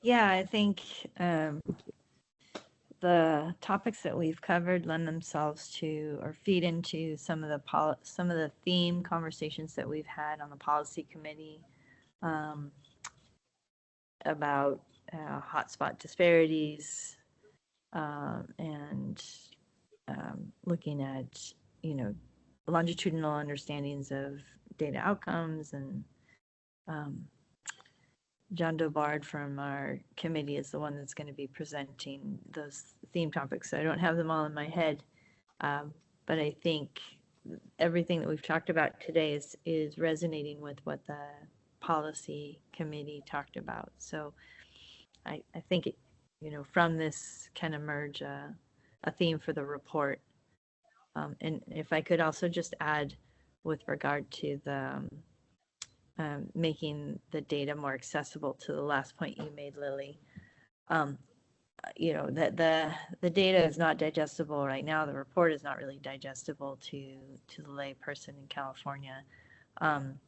Yeah, I think the topics that we've covered lend themselves to or feed into some of the theme conversations that we've had on the policy committee about hotspot disparities and looking at, longitudinal understandings of data outcomes. And John Dobard from our committee is the one that's going to be presenting those theme topics. So I don't have them all in my head, but I think everything that we've talked about today is resonating with what the policy committee talked about. So I think it, from this can emerge a theme for the report. And if I could also just add with regard to the making the data more accessible, to the last point you made, Lily, that the data is not digestible right now. The report is not really digestible to the lay person in California. And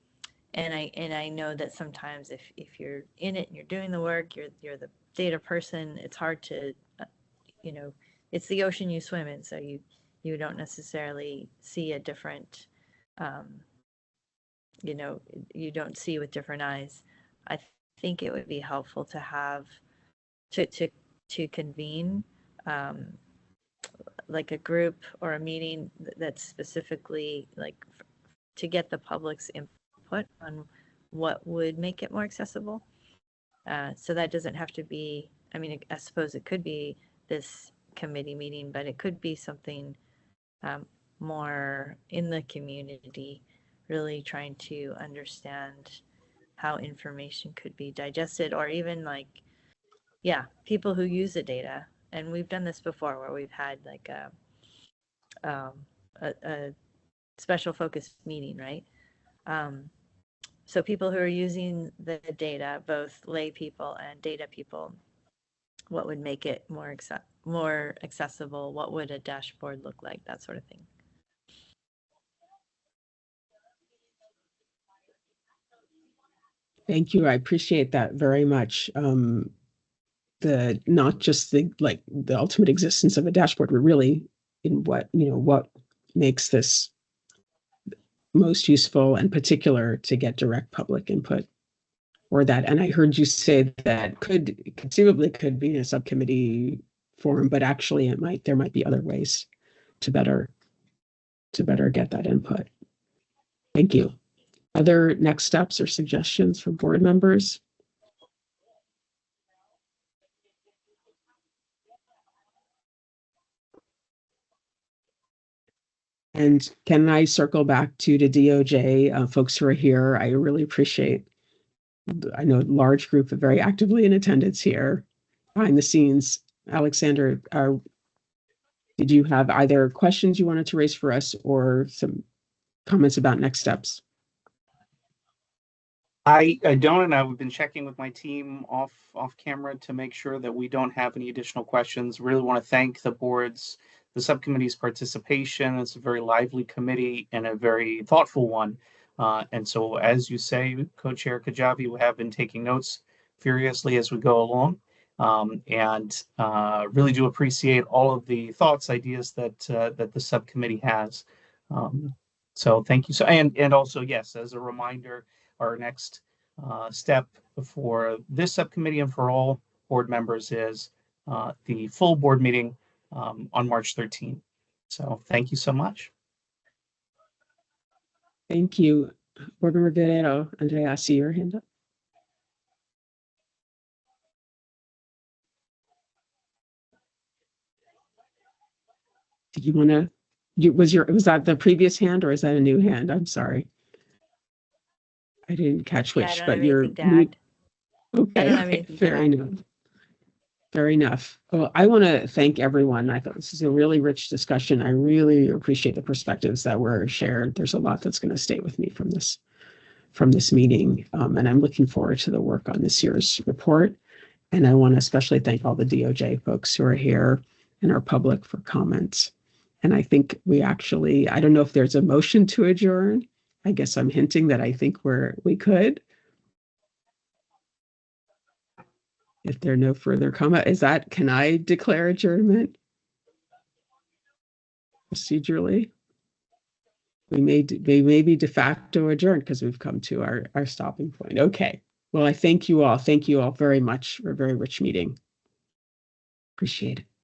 I know that sometimes if you're in it and you're doing the work, you're the data person, it's hard to, it's the ocean you swim in, so you don't necessarily see a different, you don't see with different eyes. I think it would be helpful to have to convene like a group or a meeting that's specifically like to get the public's input on what would make it more accessible. So that doesn't have to be, I suppose it could be this committee meeting, but it could be something more in the community, really trying to understand how information could be digested, or even people who use the data. And we've done this before where we've had like a special focus meeting, right? So people who are using the data, both lay people and data people, what would make it more accessible? What would a dashboard look like? That sort of thing. Thank you. I appreciate that very much. Not just the ultimate existence of a dashboard, but really in what makes this most useful and particular to get direct public input, or that. And I heard you say that conceivably could be a subcommittee forum, but actually there might be other ways to better get that input. Thank you. Other next steps or suggestions from board members? And can I circle back to the DOJ folks who are here? I really appreciate, I know a large group of very actively in attendance here behind the scenes. Alexander, did you have either questions you wanted to raise for us or some comments about next steps? I don't, and I've been checking with my team off camera to make sure that we don't have any additional questions. Really want to thank the subcommittee's participation. It's a very lively committee and a very thoughtful one. And so, as you say, Co-Chair Kajabi, we have been taking notes furiously as we go along, and really do appreciate all of the thoughts, ideas that the subcommittee has. So thank you. So and also, yes, as a reminder, our next step for this subcommittee and for all board members is the full board meeting on March 13th. So thank you so much. Thank you. Board Member Guerrero, Andrea, I see your hand up. Did you want to, was that the previous hand or is that a new hand? I'm sorry. I didn't catch which, but you're okay. Fair enough. Fair enough. Well, I want to thank everyone. I thought this is a really rich discussion. I really appreciate the perspectives that were shared. There's a lot that's going to stay with me from this meeting, and I'm looking forward to the work on this year's report. And I want to especially thank all the DOJ folks who are here and our public for comments. And I think we actually, I don't know if there's a motion to adjourn. I guess I'm hinting that I think we could. If there are no further comment, can I declare adjournment procedurally? we may be de facto adjourned because we've come to our stopping point. Okay. Well, I thank you all. Thank you all very much for a very rich meeting. Appreciate it.